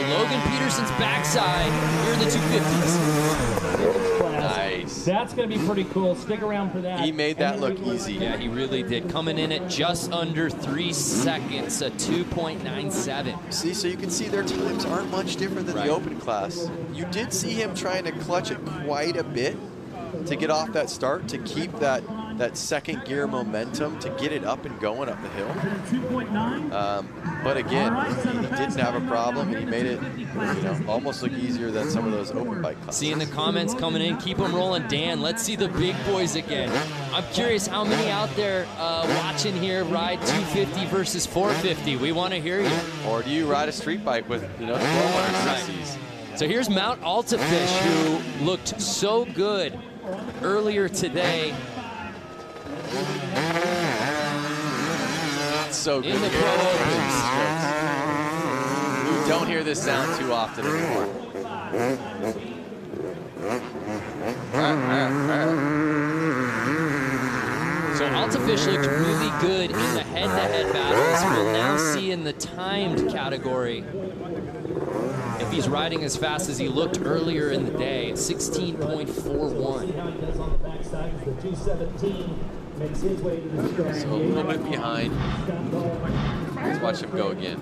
go. Logan Peterson's backside here in the 250s. Nice. That's going to be pretty cool. Stick around for that. He made that look easy. Yeah, he really did. Coming in at just under 3 seconds, a 2.97. See, so you can see their times aren't much different than the open class. You did see him trying to clutch it quite a bit to get off that start, to keep that second gear momentum, to get it up and going up the hill. But again, he didn't have a problem, and he made it, you know, almost look easier than some of those open bike classes. Seeing the comments coming in, keep them rolling. Dan, let's see the big boys again. I'm curious how many out there watching here ride 250 versus 450. We want to hear you. Or do you ride a street bike with, you know, 1200 cc's? So here's Mount Altafish, who looked so good earlier today. So good In the Pro Opens. You don't hear this sound too often anymore. So Altafish looked really good in the head-to-head battles. We'll now see in the timed category if he's riding as fast as he looked earlier in the day, 16.41. So a little bit behind. Let's watch him go again.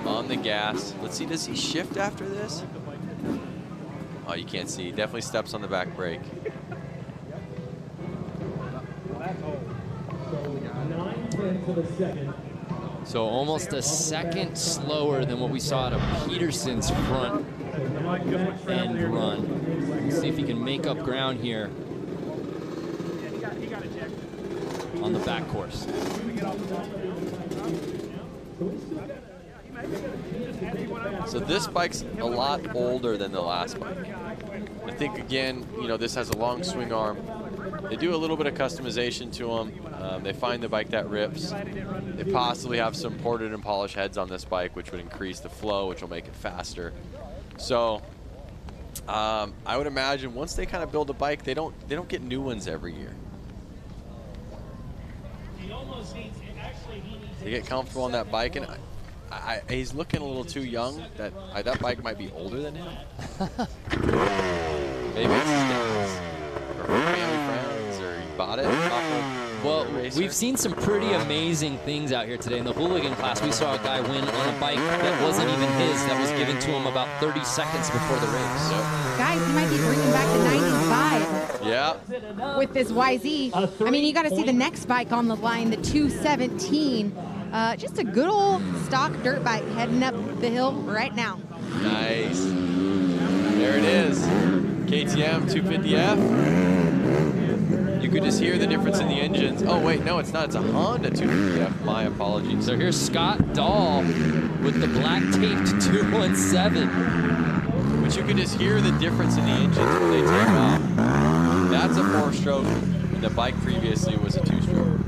On the gas. Let's see, does he shift after this? Oh, you can't see. He definitely steps on the back brake. So almost a second slower than what we saw at Peterson's front end run. Let's see if he can make up ground here on the back course. So this bike's a lot older than the last bike. I think, again, you know, this has a long swing arm. They do a little bit of customization to them. They find the bike that rips. They possibly have some ported and polished heads on this bike, which would increase the flow, which will make it faster. So I would imagine once they kind of build a bike, they don't get new ones every year. They get comfortable on that bike, and he's looking a little too young. That bike might be older than him. Maybe it's his dad's or family friends, or he bought it off of. Well, we've seen some pretty amazing things out here today. In the hooligan class, we saw a guy win on a bike that wasn't even his, that was given to him about 30 seconds before the race. Yep. Guys, he might be bringing back the 95 Yeah. with this YZ. I mean, you got to see the next bike on the line, the 217. Just a good old stock dirt bike heading up the hill right now. Nice. There it is. KTM 250F. You could just hear the difference in the engines. Oh, wait, no, it's not. It's a Honda 250F. My apologies. So here's Scott Dahl with the black taped 217. But you could just hear the difference in the engines when they take off. That's a 4-stroke, and the bike previously was a 2-stroke.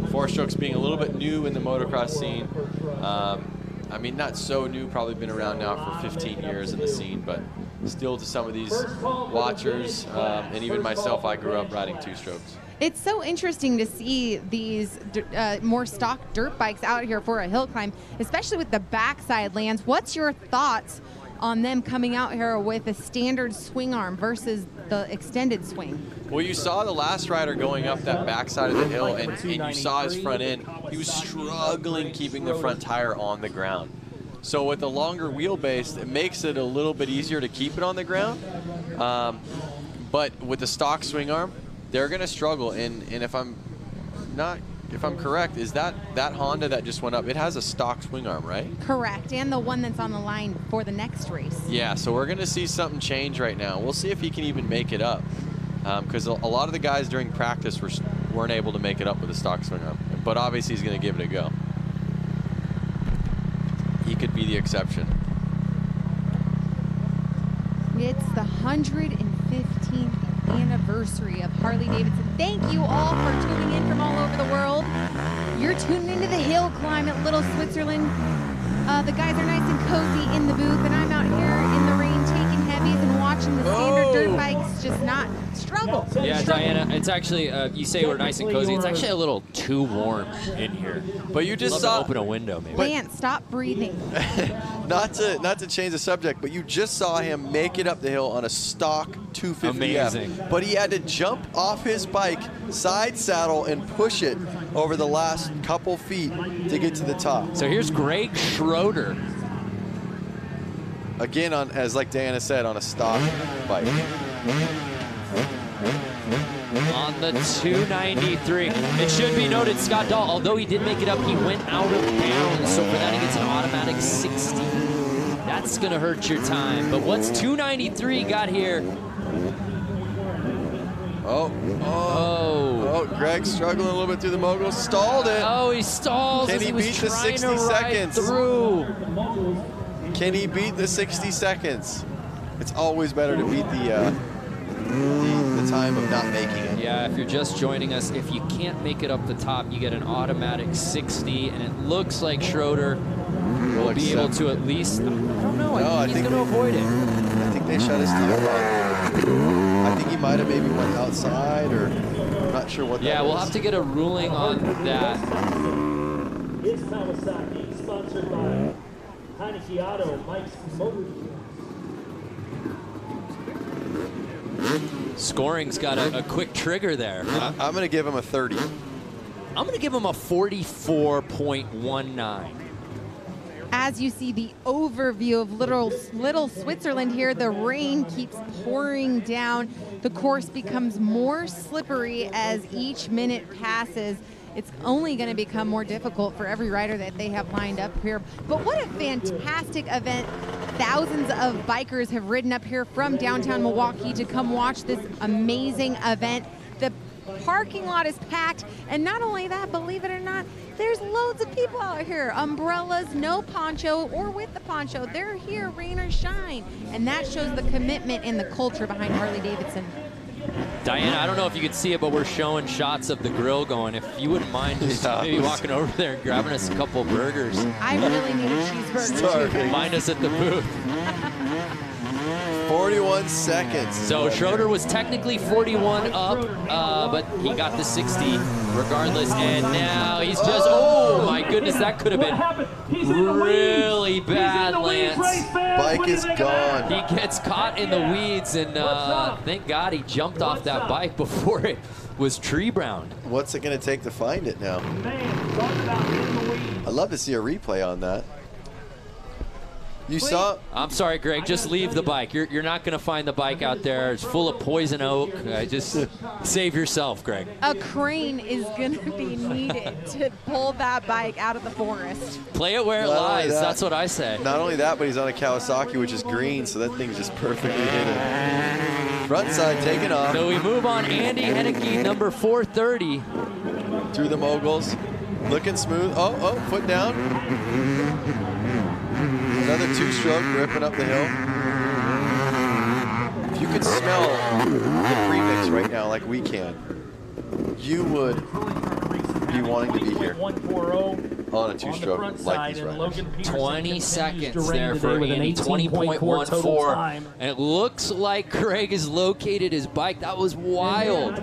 4-strokes being a little bit new in the motocross scene. I mean, not so new, probably been around now for 15 years in the scene, but still to some of these watchers, and even myself, I grew up riding 2-strokes. It's so interesting to see these more stock dirt bikes out here for a hill climb, especially with the backside lands. What's your thoughts on them coming out here with a standard swing arm versus the extended swing? Well, you saw the last rider going up that backside of the hill, and you saw his front end. He was struggling keeping the front tire on the ground. So with the longer wheelbase, it makes it a little bit easier to keep it on the ground. But with the stock swing arm, they're going to struggle. And if I'm correct, is that Honda that just went up, it has a stock swing arm, right? Correct, and the one that's on the line for the next race. Yeah, so we're going to see something change right now. We'll see if he can even make it up. Because a lot of the guys during practice weren't able to make it up with a stock swing arm. But obviously he's going to give it a go. He could be the exception. It's the 115th anniversary of Harley-Davidson. Thank you all for tuning in from all over the world. You're tuning into the hill climb at Little Switzerland. The guys are nice and cozy in the booth, and I'm out here in the rain taking heavies and watching watching the standard dirt bikes just not struggle. Yeah, Diana, it's actually, you say we're nice and cozy. It's actually a little too warm in here. But you just Love saw. to open a window, maybe. Lance, stop breathing. not to change the subject, but you just saw him make it up the hill on a stock 250F. Amazing. But he had to jump off his bike, side saddle, and push it over the last couple feet to get to the top. So here's Greg Schroeder. Again, as like Diana said, on a stock bike. On the 293. It should be noted, Scott Dahl, although he did make it up, he went out of bounds. So for that, he gets an automatic 60. That's going to hurt your time. But what's 293 got here? Oh, Greg's struggling a little bit through the mogul. Stalled it. Oh, he stalls. Can he beat the 60 seconds? Through. Can he beat the 60 seconds? It's always better to beat the time of not making it. Yeah, if you're just joining us, if you can't make it up the top, you get an automatic 60, and it looks like Schroeder will be able to at least, I don't know, I think he's going to avoid it. I think they shut his time off. I think he might have maybe went outside, or I'm not sure what that Yeah, we'll was. have to get a ruling on that. It's Kawasaki, sponsored by Heineke Auto, Mike's Motor. Scoring's got a quick trigger there. I'm going to give him a 30. I'm going to give him a 44.19. As you see the overview of little Switzerland here, the rain keeps pouring down. The course becomes more slippery as each minute passes. It's only going to become more difficult for every rider that they have lined up here. But what a fantastic event. Thousands of bikers have ridden up here from downtown Milwaukee to come watch this amazing event. The parking lot is packed, and not only that, believe it or not, there's loads of people out here. Umbrellas, no poncho, or with the poncho. They're here, rain or shine. And that shows the commitment and the culture behind Harley-Davidson. Diana, I don't know if you can see it, but we're showing shots of the grill going. If you wouldn't mind just maybe walking over there and grabbing us a couple burgers. I really need a cheeseburger too. Find us at the booth. 41 seconds. So Schroeder was technically 41 up, but he got the 60 regardless. And now he's just, oh my goodness, that could have been really bad, Lance. Bike is gone. He gets caught in the weeds, and thank God he jumped off that bike before it was tree brown. What's it going to take to find it now? I'd love to see a replay on that. You saw? I'm sorry, Greg. Just leave the bike. You're not going to find the bike out there. It's full of poison oak. Just save yourself, Greg. A crane is going to be needed to pull that bike out of the forest. Play it where it lies. That's what I say. Not only that, but he's on a Kawasaki, which is green, so that thing's just perfectly hidden. Front side taken off. So we move on. Andy Henneke, number 430. Through the moguls. Looking smooth. Oh, foot down. Another two-stroke ripping up the hill. If you could smell the premix right now like we can, you would be wanting to be here on a two-stroke like these riders. 20 seconds there for Andy, 20.14. And it looks like Craig has located his bike. That was wild.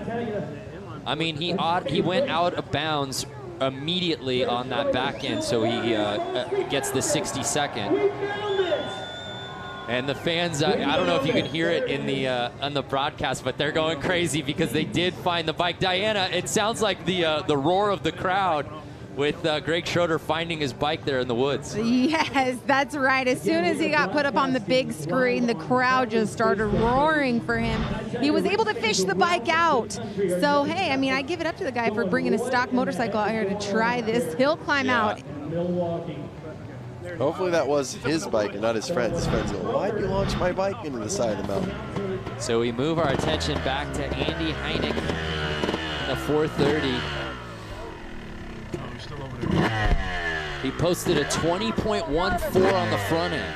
I mean, he went out of bounds immediately on that back end, so he gets the 60-second. And the fans, I don't know if you can hear it in the on the broadcast, but they're going crazy because they did find the bike. Diana, it sounds like the roar of the crowd with Greg Schroeder finding his bike there in the woods. Yes, that's right. As soon as he got put up on the big screen, the crowd just started roaring for him. He was able to fish the bike out. So, hey, I mean, I give it up to the guy for bringing a stock motorcycle out here to try this hill climb out. Hopefully that was his bike and not his friend's. His friend's going, why'd you launch my bike into the side of the mountain? So we move our attention back to Andy Heineke, the 430. He posted a 20.14 on the front end.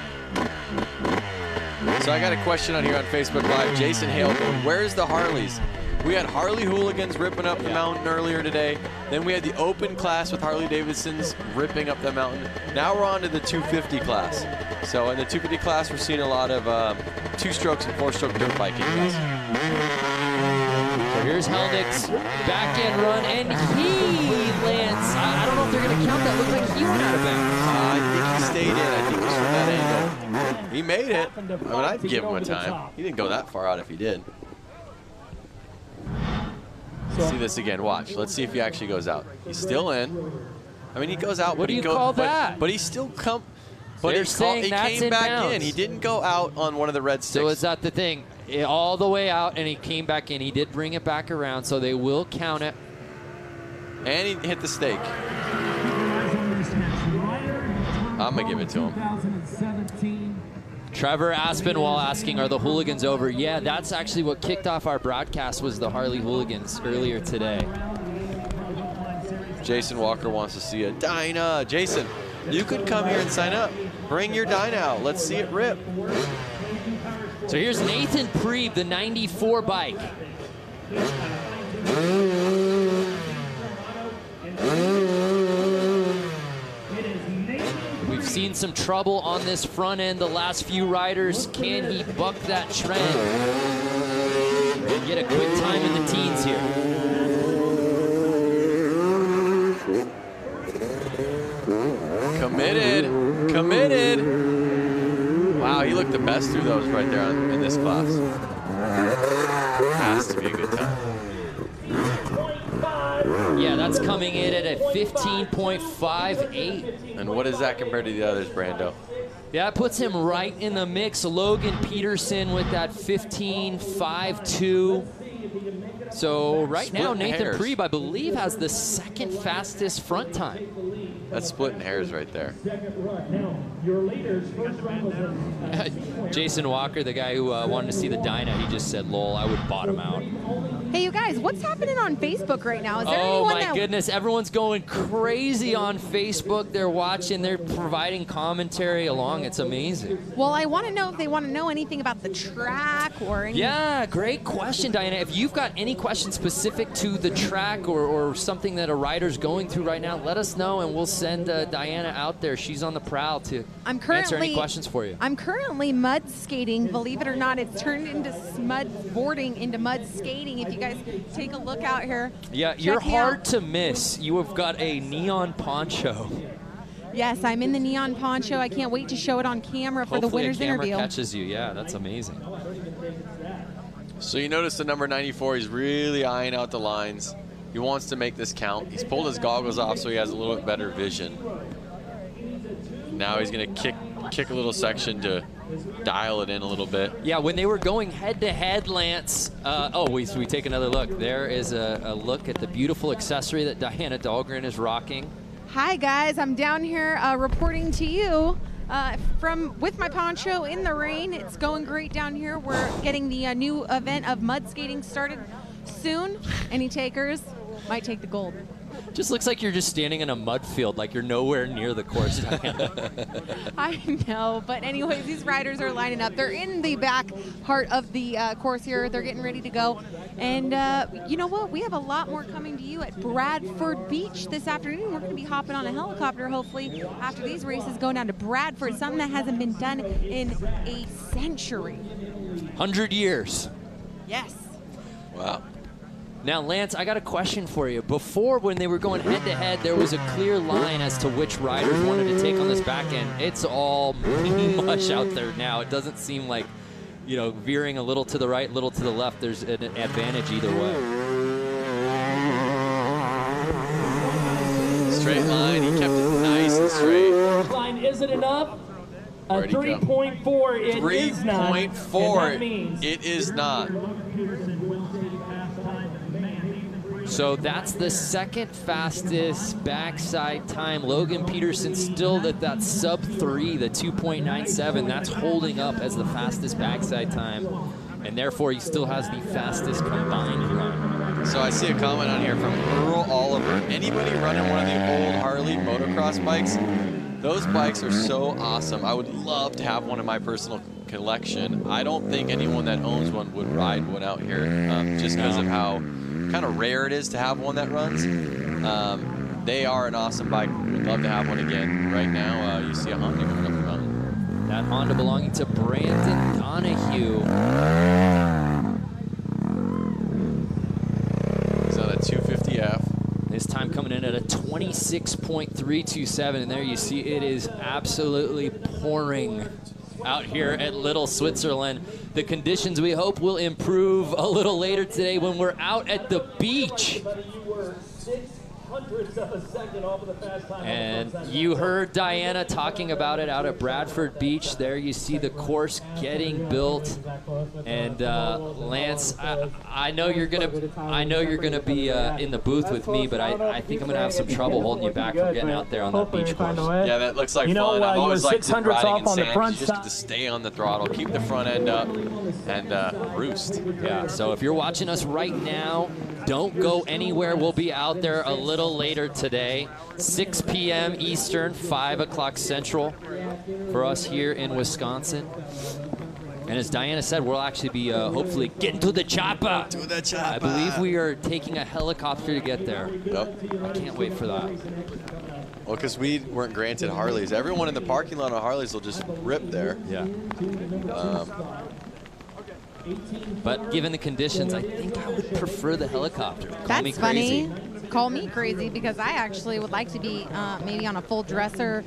So I got a question on here on Facebook Live. Jason Hale going, where's the Harleys? We had Harley hooligans ripping up the mountain earlier today. Then we had the open class with Harley-Davidsons ripping up the mountain. Now we're on to the 250 class. So in the 250 class, we're seeing a lot of 2-strokes and 4-stroke dirt biking guys. So here's Helnick's back end run, and he lands. I don't know if they're going to count that. Looked like he went out of bounds. I think he stayed in. I think it was from that angle. He made it. I mean, I'd give him a time. He didn't go that far out if he did. See this again. Watch. Let's see if he actually goes out. He's still in. I mean, he goes out. What do you call that? But he still come. But They're he saying that's came back inbounds. in. He didn't go out on one of the red sticks. So is that the thing? All the way out, and he came back in. He did bring it back around, so they will count it. And he hit the stake. I'm going to give it to him. Trevor Aspinwall asking, are the hooligans over? Yeah, that's actually what kicked off our broadcast, was the Harley hooligans earlier today. Jason Walker wants to see a Dyna. Jason, you could come here and sign up. Bring your Dyna out. Let's see it rip. So here's Nathan Preeb, the 94 bike. We've seen some trouble on this front end the last few riders. Can he buck that trend and get a quick time in the teens here? Committed. Committed. Wow, he looked the best through those right there in this class. Has to be a good time. Yeah, that's coming in at a 15.58. And what is that compared to the others, Brando? Yeah, it puts him right in the mix. Logan Peterson with that 15.52. So right now, Nathan Preeb, I believe, has the second fastest front time. That's splitting hairs right there. Jason Walker, the guy who wanted to see the Dyna, he just said, lol, I would bottom out. Hey, you guys, what's happening on Facebook right now? Is there Oh anyone my goodness, everyone's going crazy on Facebook. They're watching, they're providing commentary along. It's amazing. Well, I want to know if they want to know anything about the track or anything. Yeah, great question, Diana. If you've got any questions specific to the track or something that a rider's going through right now, let us know and we'll send Diana out there. She's on the prowl to answer any questions for you. I'm currently mud skating. Believe it or not, it's turned into mud boarding into mud skating. If you guys take a look out here. Yeah, you're hard to miss. You have got a neon poncho. Yes, I'm in the neon poncho. I can't wait to show it on camera for the winner's interview. Hopefully a camera catches you. Yeah, that's amazing. So you notice the number 94, he's really eyeing out the lines. He wants to make this count. He's pulled his goggles off so he has a little bit better vision. Now he's going to kick a little section to dial it in a little bit. Yeah, when they were going head-to-head, Lance, we take another look. There is a look at the beautiful accessory that Diana Dahlgren is rocking. Hi, guys. I'm down here reporting to you with my poncho in the rain. It's going great down here. We're getting the new event of mud skating started soon. Any takers might take the gold. Just looks like you're just standing in a mud field, like you're nowhere near the course, Diana. I know, but anyways, these riders are lining up. They're in the back part of the course here. They're getting ready to go. And you know what? We have a lot more coming to you at Bradford Beach this afternoon. We're going to be hopping on a helicopter, hopefully, after these races, going down to Bradford, something that hasn't been done in a century. 100 years. Yes. Wow. Now, Lance, I got a question for you. Before, when they were going head-to-head, there was a clear line as to which riders wanted to take on this back end. It's all mush out there now. It doesn't seem like, you know, veering a little to the right, little to the left, there's an advantage either way. Straight line. He kept it nice and straight. Line isn't enough. A 3.4 it is not. 3.4 it is not. So that's the second fastest backside time. Logan Peterson still at that sub-3, the 2.97. That's holding up as the fastest backside time. And therefore, he still has the fastest combined run. So I see a comment on here from Earl Oliver. Anybody running one of the old Harley motocross bikes? Those bikes are so awesome. I would love to have one in my personal collection. I don't think anyone that owns one would ride one out here just because of how kind of rare it is to have one that runs. They are an awesome bike. We'd love to have one again. Right now, you see a Honda going up the mountain. That Honda belonging to Brandon Donahue. He's on a 250F. This time coming in at a 26.327, and there you see it is absolutely pouring out here at Little Switzerland. The conditions we hope will improve a little later today when we're out at the beach. And you heard Diana talking about it out at Bradford Beach. There you see the course getting built. And Lance, I know you're gonna be in the booth with me, but I think I'm gonna have some trouble holding you back from getting out there on that beach course. Yeah, that looks like fun. I've always liked riding in sand. You just get to stay on the throttle, keep the front end up, and roost. Yeah. So if you're watching us right now, don't go anywhere. We'll be out there a little later today, 6 p.m. Eastern, 5 o'clock Central for us here in Wisconsin. And as Diana said, we'll actually be hopefully getting to the chopper. To the chopper. I believe we are taking a helicopter to get there. Yep. I can't wait for that. Well, because we weren't granted Harleys. Everyone in the parking lot on Harleys will just rip there. Yeah. But given the conditions, I think I would prefer the helicopter. Call me crazy. Funny. Call me crazy because I actually would like to be maybe on a full dresser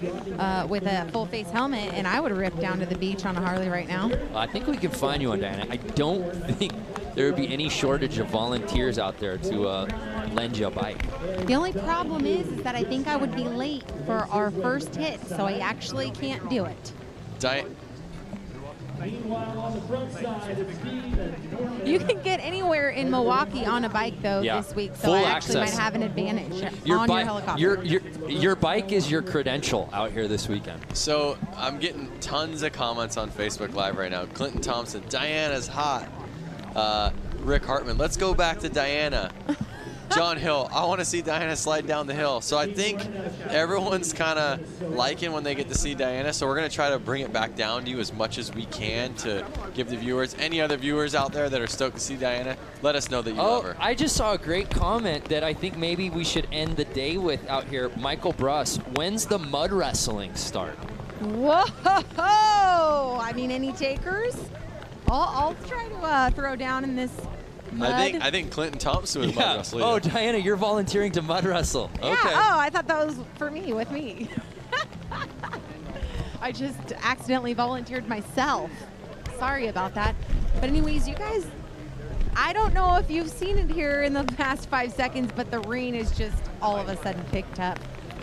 with a full face helmet, and I would rip down to the beach on a Harley right now. I think we can find you on Diana. I don't think there would be any shortage of volunteers out there to lend you a bike. The only problem is that I think I would be late for our first hit, so I actually can't do it. You can get anywhere in Milwaukee on a bike though this week, so full I actually access. might have an advantage on your helicopter. Your bike is your credential out here this weekend. So I'm getting tons of comments on Facebook Live right now. Clinton Thompson, Diana's hot. Rick Hartman, let's go back to Diana. John Hill, I want to see Diana slide down the hill. So I think everyone's kind of liking when they get to see Diana. So we're going to try to bring it back down to you as much as we can to give the viewers, any other viewers out there that are stoked to see Diana, let us know that you love her. I just saw a great comment that I think maybe we should end the day with out here. Michael Bruss, when's the mud wrestling start? Whoa! I mean, any takers? I'll try to throw down in this mud. I think Clinton Thompson was mud wrestling. Oh, Diana, you're volunteering to mud wrestle. Yeah. Okay. Oh, I thought that was for me, with me. I just accidentally volunteered myself. Sorry about that. But anyways, you guys, I don't know if you've seen it here in the past 5 seconds, but the rain is just all of a sudden picked up.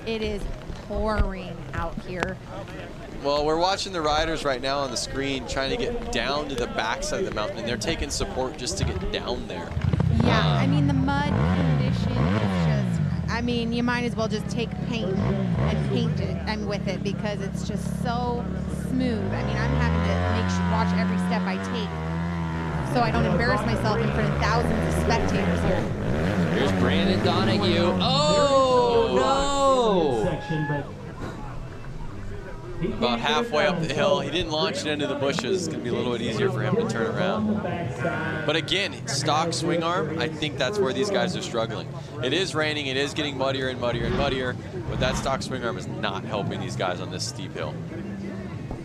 It is pouring out here. Well, we're watching the riders right now on the screen trying to get down to the backside of the mountain, and they're taking support just to get down there. Yeah, I mean, the mud condition is just, I mean, you might as well just take paint and paint it with it because it's just so smooth. I mean, I'm having to watch every step I take so I don't embarrass myself in front of thousands of spectators here. Here's Brandon Donahue. Oh, no! About halfway up the hill. He didn't launch it into the bushes. It's going to be a little bit easier for him to turn around. But again, stock swing arm, I think that's where these guys are struggling. It is raining. It is getting muddier and muddier and muddier. But that stock swing arm is not helping these guys on this steep hill.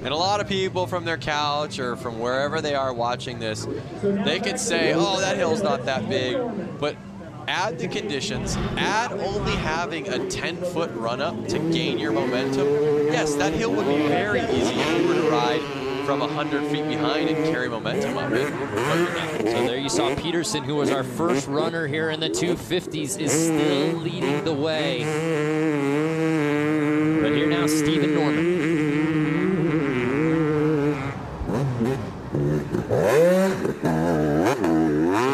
And a lot of people from their couch or from wherever they are watching this, they could say, oh, that hill's not that big. But add the conditions, add only having a 10-foot run-up to gain your momentum. Yes, that hill would be very easy if you were to ride from 100 feet behind and carry momentum up it. So there you saw Peterson, who was our first runner here in the 250s, is still leading the way. But here now, Stephen Norman.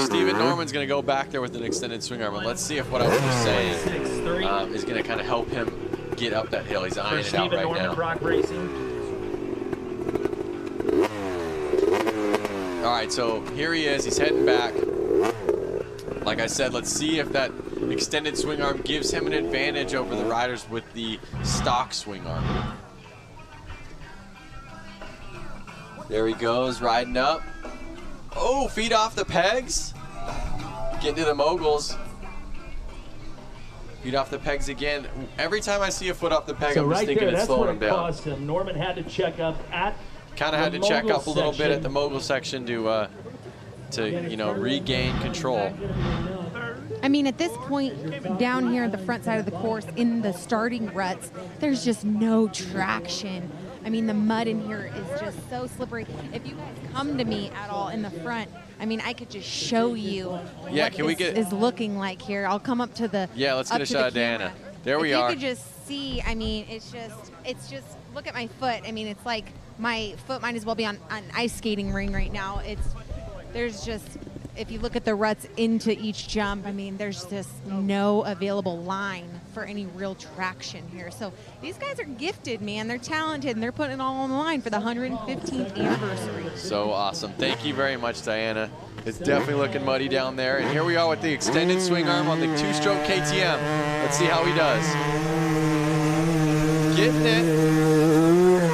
Stephen Norman's going to go back there with an extended swing arm, and let's see if what I was just saying is going to kind of help him get up that hill. He's eyeing it out right now. All right, so here he is. He's heading back. Like I said, let's see if that extended swing arm gives him an advantage over the riders with the stock swing arm. There he goes, riding up. Oh, feet off the pegs. Getting to the moguls. Feet off the pegs again. Every time I see a foot off the peg, So I'm just right thinking there, it's that's what slowing it him down. cost him. Norman had to check up at Kind of had to check up a little bit at the mogul section to you know, regain control. I mean, at this point, down here at the front side of the course, in the starting ruts, there's just no traction. I mean, the mud in here is just so slippery. If you guys come to me at all in the front, I mean, I could just show you what can we this get is looking like here. I'll come up to the let's get a shot of Diana. There we are. If you could just see, I mean, it's just, look at my foot. I mean, it's like my foot might as well be on an ice skating ring right now. There's just, if you look at the ruts into each jump, I mean, there's just no available line for any real traction here. So these guys are gifted, man. They're talented, and they're putting it all on the line for the 115th anniversary. So awesome. Thank you very much, Diana. It's definitely looking muddy down there. And here we are with the extended swing arm on the 2-stroke KTM. Let's see how he does. Getting it.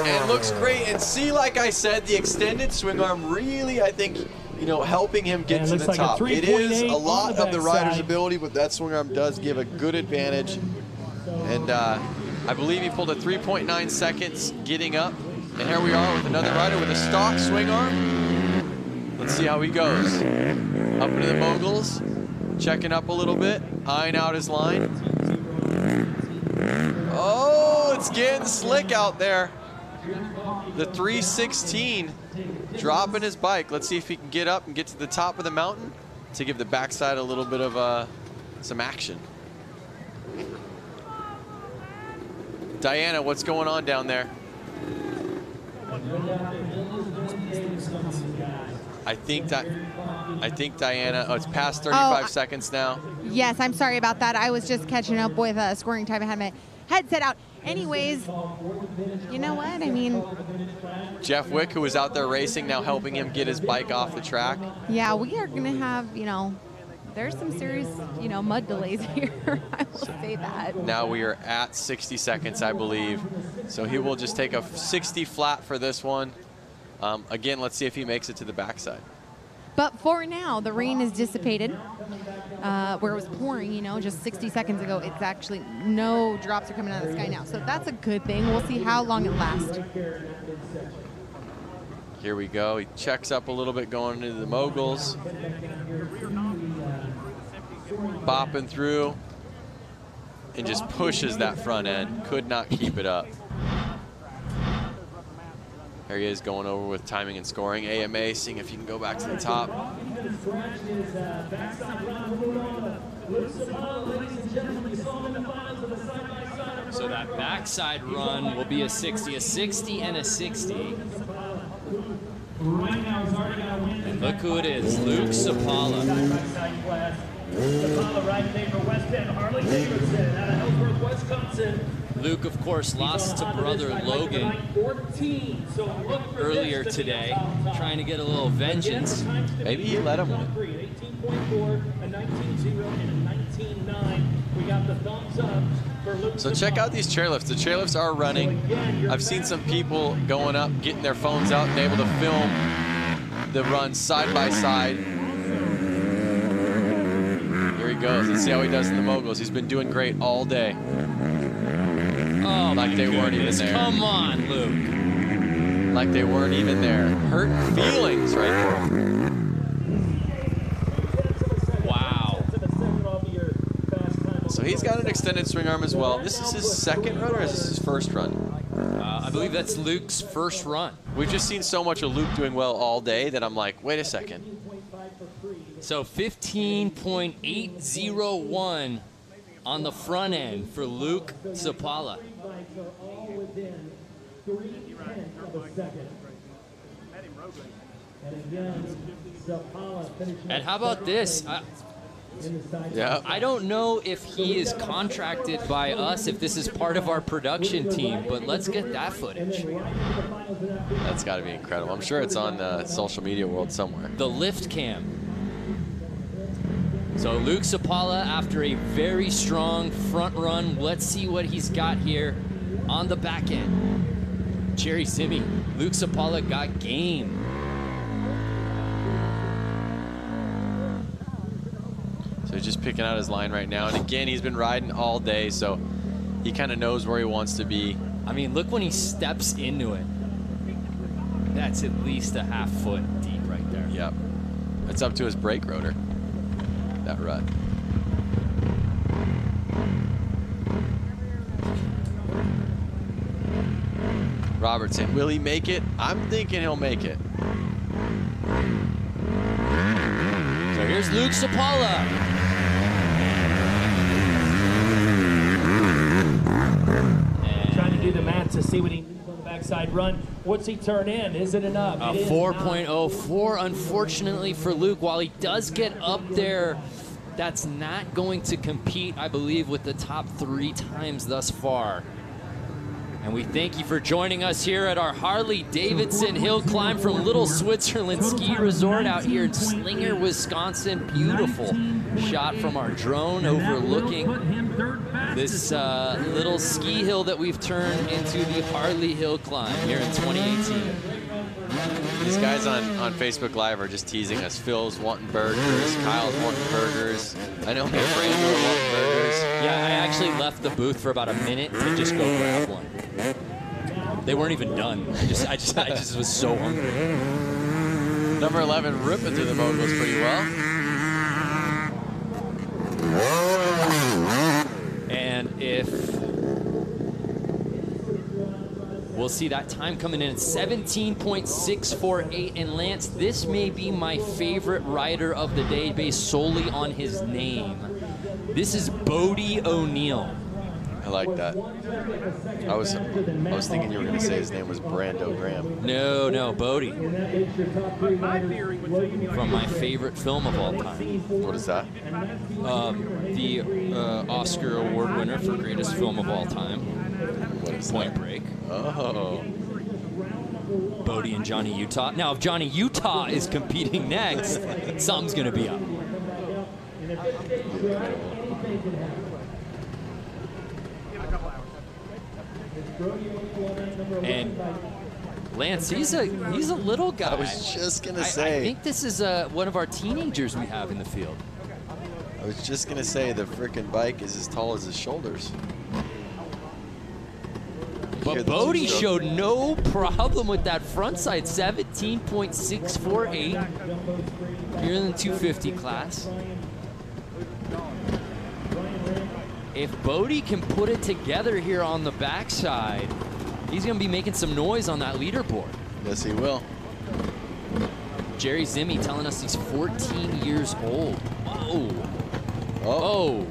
And looks great. And see, like I said, the extended swing arm really, I think, you know, helping him get to the like top. It is a lot of the rider's backside. ability, but that swing arm does give a good advantage. And I believe he pulled a 3.9 seconds getting up. And here we are with another rider with a stock swing arm. Let's see how he goes. Up into the moguls, checking up a little bit, eyeing out his line. Oh, it's getting slick out there. The 316 dropping his bike. Let's see if he can get up and get to the top of the mountain to give the backside a little bit of some action. Diana, what's going on down there? I think Diana, oh, it's past 35 seconds now. Yes, I'm sorry about that. I was just catching up with scoring time. I had my headset out. Anyways, you know what? I mean, Jeff Wick, who was out there racing, now helping him get his bike off the track. yeah, we are going to have, you know, there's some serious, you know, mud delays here. I will say that. Now we are at 60 seconds, I believe. So he will just take a 60 flat for this one. Again, let's see if he makes it to the backside. But for now, the rain is dissipated. Where it was pouring, you know, just 60 seconds ago, it's actually no drops are coming out of the sky now. So that's a good thing. We'll see how long it lasts. Here we go. He checks up a little bit going into the moguls. Bopping through and just pushes that front end. Could not keep it up. There he is going over with timing and scoring. AMA, seeing if he can go back to the top. So that backside run will be a 60 and a 60. And look who it is, Luke Sapala. Riding today for West End, Harley-Davidson out of Ellsworth, Wisconsin. Luke, of course, lost to brother Logan earlier today, trying to get a little vengeance. Maybe he let him win. 18.4, a 19.0, and a 19.9. We got the thumbs up for Luke. So check out these chairlifts. The chairlifts are running. I've seen some people going up, getting their phones out and able to film the run side by side. Here he goes. Let's see how he does in the moguls. He's been doing great all day. Oh, like they weren't even there. Come on, Luke. Like they weren't even there. Hurt feelings right there. Wow. So he's got an extended swing arm as well. This is his second run, or is this his first run? I believe that's Luke's first run. We've just seen so much of Luke doing well all day that I'm like, wait a second. So 15.801 on the front end for Luke Sapala. And how about this? Yeah. I don't know if he is contracted by us, if this is part of our production team, but let's get that footage. That's got to be incredible. I'm sure it's on social media world somewhere. The lift cam. So Luke Sapala, after a very strong front run, let's see what he's got here on the back end. Jerry Simi, Luke Sapala got game. So They're just picking out his line right now. And again, he's been riding all day, so he kind of knows where he wants to be. I mean, look when he steps into it. That's at least a half foot deep right there. Yep. It's up to his brake rotor, that rut. Robertson, will he make it? I'm thinking he'll make it. So here's Luke Sapala. Trying to do the math to see what he needs on the backside run. What's he turn in? Is it enough? A 4.04, unfortunately for Luke. While he does get up there, that's not going to compete, I believe, with the top 3 times thus far. And we thank you for joining us here at our Harley-Davidson hill climb from Little Switzerland Ski Resort out here in Slinger, Wisconsin. Beautiful shot from our drone overlooking this little ski hill that we've turned into the Harley Hill Climb here in 2018. These guys on Facebook Live are just teasing us. Phil's wanting burgers, Kyle's wanting burgers. I know my friends are wanting burgers. Yeah, I actually left the booth for about a minute to just go grab one. They weren't even done. I just was so hungry. Number 11 ripping through the moguls pretty well. And if we'll see that time coming in at 17.648. And Lance, this may be my favorite rider of the day based solely on his name. This is Bodie O'Neill. I like that. I was thinking you were going to say his name was Brando Graham. No, Bodie. From my favorite film of all time. What is that? The Oscar Award winner for greatest film of all time. What is Point that? Break. Oh. Bodie and Johnny Utah. Now, if Johnny Utah is competing next, something's going to be up. And Lance, he's a little guy. I was just gonna say. I think this is one of our teenagers we have in the field. I was just gonna say the frickin' bike is as tall as his shoulders. But Bodie showed no problem with that front side, 17.648 here in the 250 class. If Bodie can put it together here on the backside, he's going to be making some noise on that leaderboard. Yes, he will. Jerry Zimmy telling us he's 14 years old. Whoa. Oh.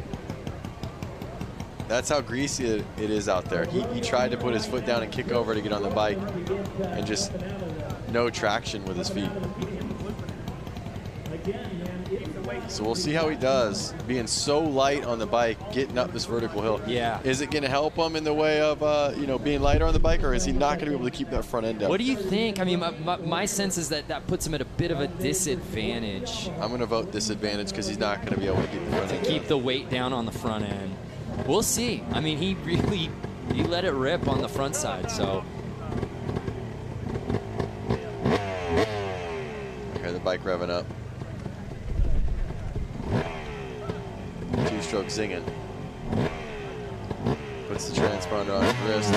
That's how greasy it is out there. He tried to put his foot down and kick over to get on the bike, and just no traction with his feet. So we'll see how he does, being so light on the bike, getting up this vertical hill. Yeah. Is it going to help him in the way of being lighter on the bike, or is he not going to be able to keep that front end up? What do you think? I mean, my sense is that puts him at a bit of a disadvantage. I'm going to vote disadvantage because he's not going to be able to keep the front end Keep up. the weight down on the front end. We'll see. I mean, he let it rip on the front side, so. Okay, the bike revving up. Two-stroke zinging. Puts the transponder on his wrist.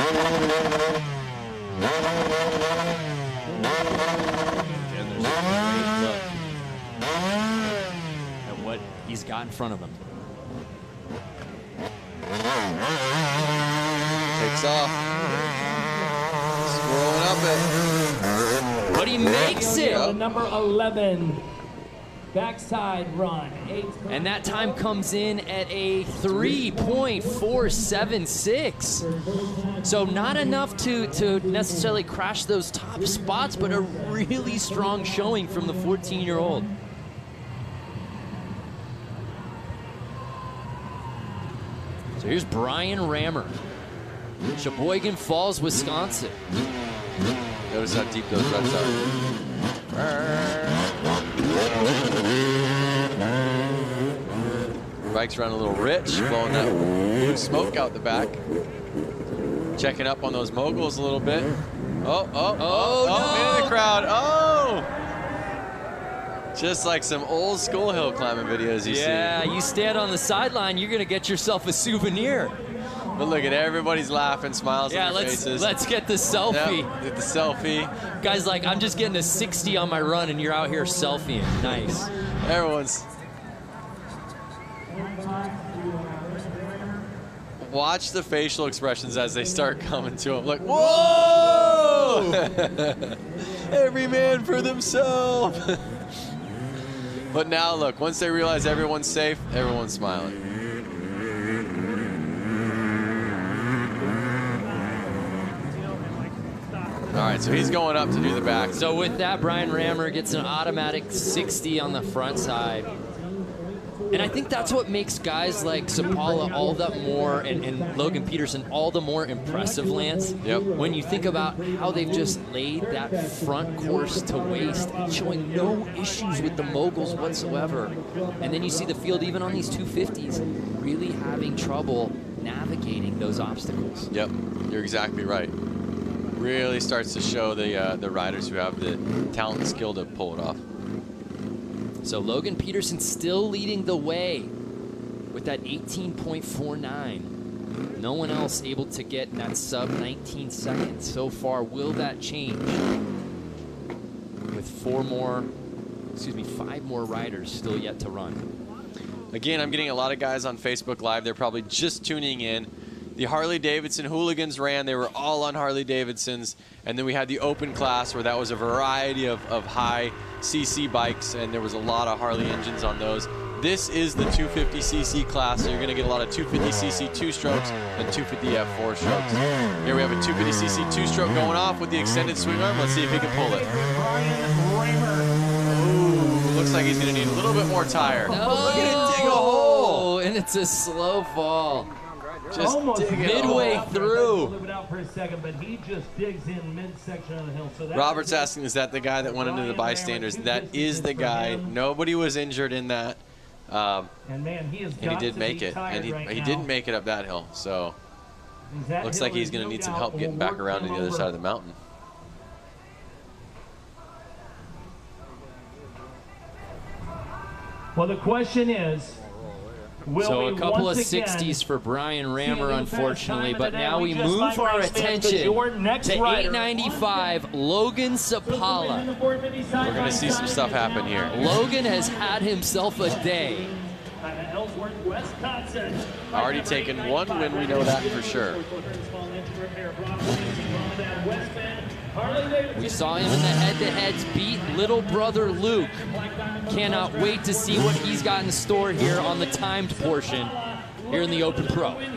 And there's a great look at what he's got in front of him. Takes off. Swirling up it. But he makes it. The number 11 backside run. And that time comes in at a 3.476. So not enough to necessarily crash those top spots, but a really strong showing from the 14-year-old. So here's Brian Rammer, Sheboygan Falls, Wisconsin. Notice how deep those ruts are. Bike's running a little rich, blowing that blue smoke out the back. Checking up on those moguls a little bit. Oh, no. into the crowd. Oh! Just like some old school hill climbing videos you see. Yeah, you stand on the sideline, you're going to get yourself a souvenir. But look at everybody's laughing, smiles on their faces. Let's get the selfie. Yep, get the selfie. Guys, like, I'm just getting a 60 on my run, and you're out here selfieing. Nice. Everyone's. Watch the facial expressions as they start coming to him. Like, whoa! Every man for themselves. But now, look, once they realize everyone's safe, everyone's smiling. All right, so he's going up to do the back. So with that, Brian Rammer gets an automatic 60 on the front side. And I think that's what makes guys like Sapala all that more, and Logan Peterson all the more impressive, Lance. Yep. When you think about how they've just laid that front course to waste, showing no issues with the moguls whatsoever. And then you see the field, even on these 250s, really having trouble navigating those obstacles. Yep, you're exactly right. Really starts to show the riders who have the talent and skill to pull it off. So Logan Peterson still leading the way with that 18.49. No one else able to get that sub 19 seconds so far. Will that change with 5 more riders still yet to run? Again, I'm getting a lot of guys on Facebook Live. They're probably just tuning in. The Harley-Davidson hooligans ran. They were all on Harley-Davidsons. And then we had the open class where that was a variety of high CC bikes, and there was a lot of Harley engines on those. This is the 250cc class, so you're going to get a lot of 250cc 2-strokes and 250F 4-strokes. Here we have a 250cc 2-stroke going off with the extended swing arm. Let's see if he can pull it. Ooh, looks like he's going to need a little bit more tire. Oh, look at it dig a hole. And it's a slow fall. Just midway through. Robert's asking, is that the guy that went into the bystanders? That is the guy. Nobody was injured in that. And he did make it. And he didn't make it up that hill. So looks like he's going to need some help getting back around to the other side of the mountain. Well, the question is, so a couple of 60s for Brian Rammer, unfortunately, but now we move our attention to 895, Logan Sapala. We're going to see some stuff happen here. Logan has had himself a day. Already taken one win, we know that for sure. We saw him in the head-to-heads beat little brother Luke. Cannot wait to see what he's got in store here on the timed portion here in the Open Pro. Here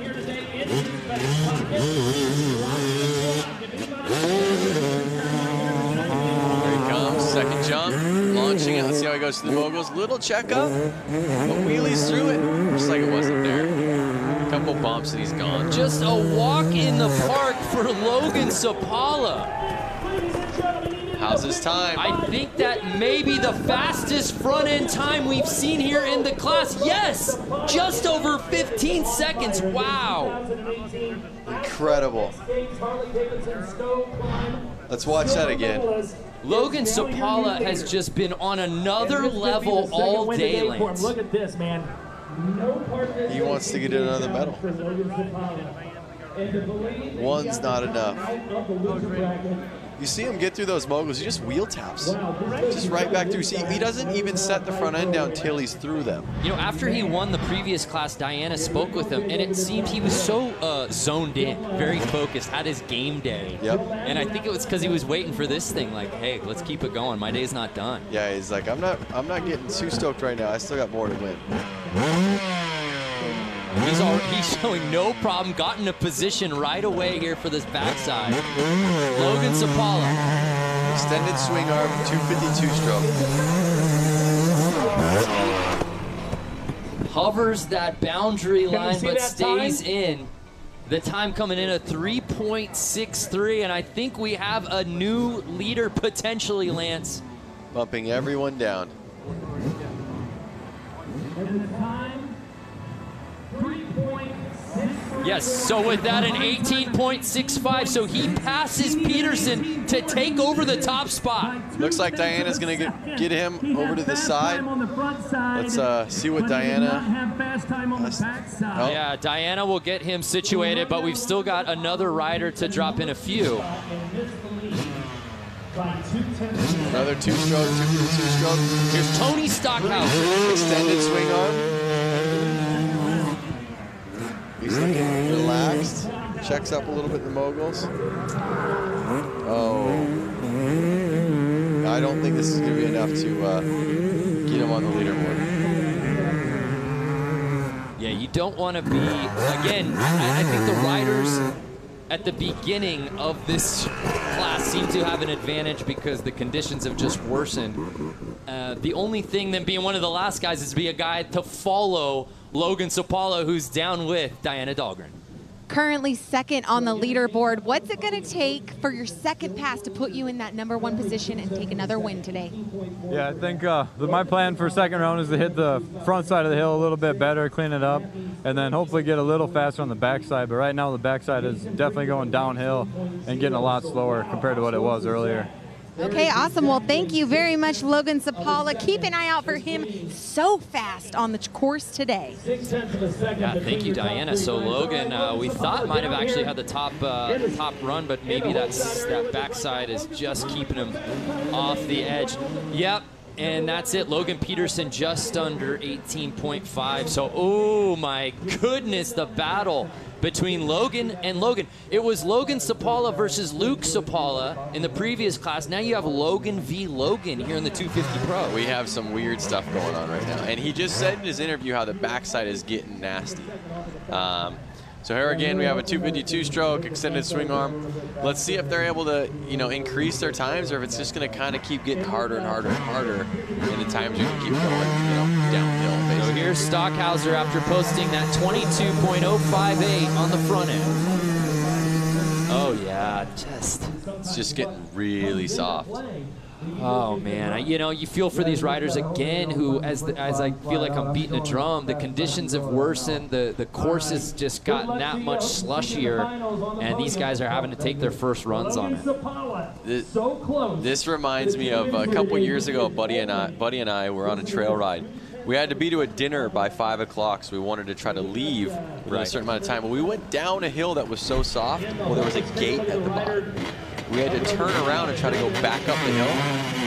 he comes, second jump, launching it. Let's see how he goes to the moguls. Little checkup, but wheelies through it, just like it wasn't there. A couple bumps and he's gone. Just a walk in the park for Logan Sapala. How's his time? I think that may be the fastest front-end time we've seen here in the class. Yes, just over 15 seconds. Wow. Incredible. Let's watch that again. Logan Sapala has just been on another level all day, Lance. Look at this, man. He wants to get another medal. One's not enough. You see him get through those moguls, he just wheel taps. Just right back through. See, he doesn't even set the front end down till he's through them. You know, after he won the previous class, Diana spoke with him, and it seemed he was so zoned in, very focused, had his game day. Yep. And I think it was because he was waiting for this thing, like, hey, let's keep it going. My day's not done. Yeah, he's like, I'm not getting too stoked right now. I still got more to win. He's showing no problem, got in a position right away here for this backside. Logan Sapala. Extended swing arm, 252 stroke. Hovers that boundary line, but stays time? in. The time coming in at 3.63, and I think we have a new leader potentially, Lance. Bumping everyone down. And the time, 3.63. Yes, so with that, an 18.65, so he passes Peterson to take over the top spot. Looks like Diana's going to get him over to the side. Let's see what Diana has. Oh. Yeah, Diana will get him situated, but we've still got another rider to drop in a few. Another two-stroke, two-stroke. Here's Tony Stockhouse. Extended swing arm. He's looking relaxed. Checks up a little bit in the moguls. Oh. I don't think this is going to be enough to get him on the leaderboard. Yeah, you don't want to be, again, I think the riders at the beginning of this class seem to have an advantage because the conditions have just worsened. The only thing then being one of the last guys is to be a guy to follow Logan Sapala, who's down with Diana Dahlgren. Currently second on the leaderboard. What's it going to take for your second pass to put you in that #1 position and take another win today? Yeah, I think my plan for second round is to hit the front side of the hill a little bit better, clean it up, and then hopefully get a little faster on the backside. But right now the backside is definitely going downhill and getting a lot slower compared to what it was earlier. Okay, awesome. Well, thank you very much, Logan Sapala. Keep an eye out for him so fast on the course today. Yeah, thank you, Diana. So Logan, we thought might have actually had the top run, but maybe that backside is just keeping him off the edge. Yep. And that's it. Logan Peterson just under 18.5. So, oh my goodness, the battle between Logan and Logan. It was Logan Sapala versus Luke Sapala in the previous class. Now you have Logan v. Logan here in the 250 Pro. We have some weird stuff going on right now. And he just said in his interview how the backside is getting nasty. So here again, we have a 252 stroke, extended swing arm. Let's see if they're able to, increase their times, or if it's just going to kind of keep getting harder and harder and harder, and the times are going to keep going, downhill. Basically. So here's Stockhauser after posting that 22.058 on the front end. Oh yeah, it's just getting really soft. Oh man, you feel for these riders again who, as I feel like I'm beating a drum, the conditions have worsened, the course has just gotten that much slushier, and these guys are having to take their first runs on it. This reminds me of a couple years ago, Buddy and I were on a trail ride. We had to be to a dinner by 5 o'clock, so we wanted to try to leave within a certain amount of time. But we went down a hill that was so soft, well, there was a gate at the bottom. We had to turn around and try to go back up the hill.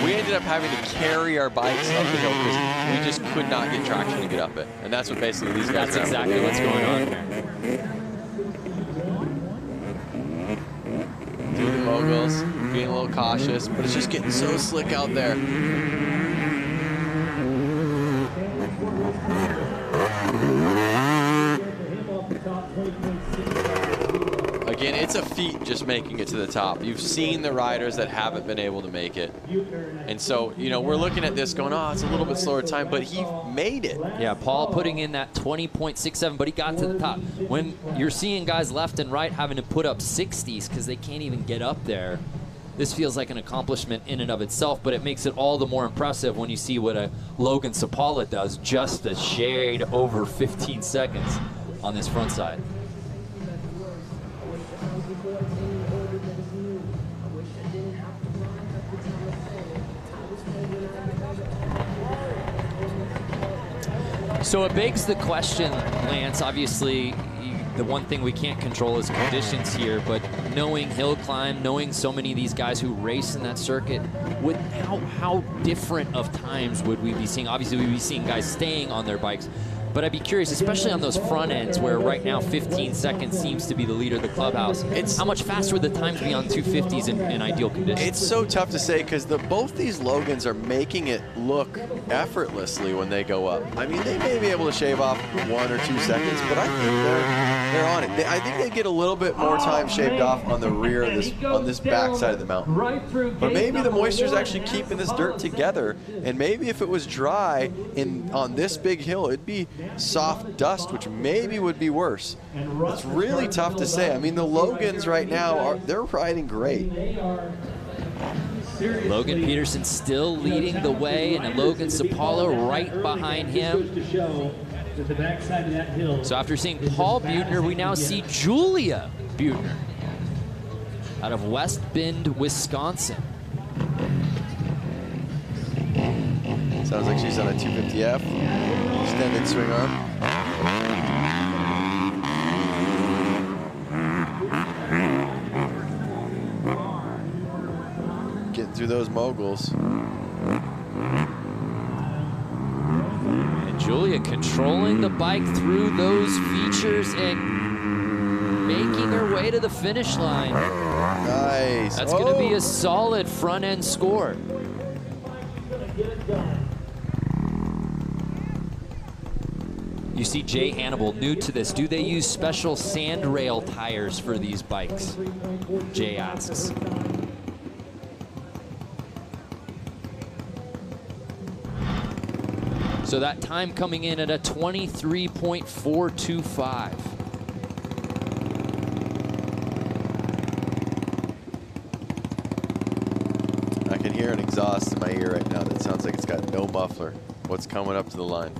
We ended up having to carry our bikes up the hill because we just could not get traction to get up it. And that's what basically these guys That's exactly what's going on here. Through the moguls, being a little cautious, but it's just getting so slick out there. Again, it's a feat just making it to the top. You've seen the riders that haven't been able to make it. And so, we're looking at this going, oh, it's a little bit slower time, but he made it. Yeah, Paul putting in that 20.67, but he got to the top. When you're seeing guys left and right having to put up 60s because they can't even get up there, this feels like an accomplishment in and of itself, but it makes it all the more impressive when you see what a Logan Sapala does, just a shade over 15 seconds on this front side. So it begs the question, Lance, obviously the one thing we can't control is conditions here, but knowing hill climb, knowing so many of these guys who race in that circuit, how different of times would we be seeing? Obviously we'd be seeing guys staying on their bikes, but I'd be curious, especially on those front ends where right now 15 seconds seems to be the leader of the clubhouse. How much faster would the times be on 250s in ideal conditions? It's so tough to say because both these Logans are making it look effortlessly when they go up. I mean, they may be able to shave off 1 or 2 seconds, but I think they're on it. I think they get a little bit more time shaved off on the rear of this back side of the mountain. But maybe the moisture is actually keeping this dirt together, and maybe if it was dry on this big hill, it'd be soft dust, which maybe would be worse. It's really tough to say. I mean, the Logans right now, they're riding great. Logan Peterson still leading the way, and Logan Sapala right behind him. at the backside of that hill. So after seeing Paul Buettner, we now see Julia Buettner out of West Bend, Wisconsin. Sounds like she's on a 250F. Extended swing arm. Getting through those moguls. And Julia controlling the bike through those features and making her way to the finish line. Nice. That's going to be a solid front end score. You see Jay Hannibal, new to this. Do they use special sand rail tires for these bikes? Jay asks. So that time coming in at a 23.425. I can hear an exhaust in my ear right now that sounds like it's got no muffler. What's coming up to the line?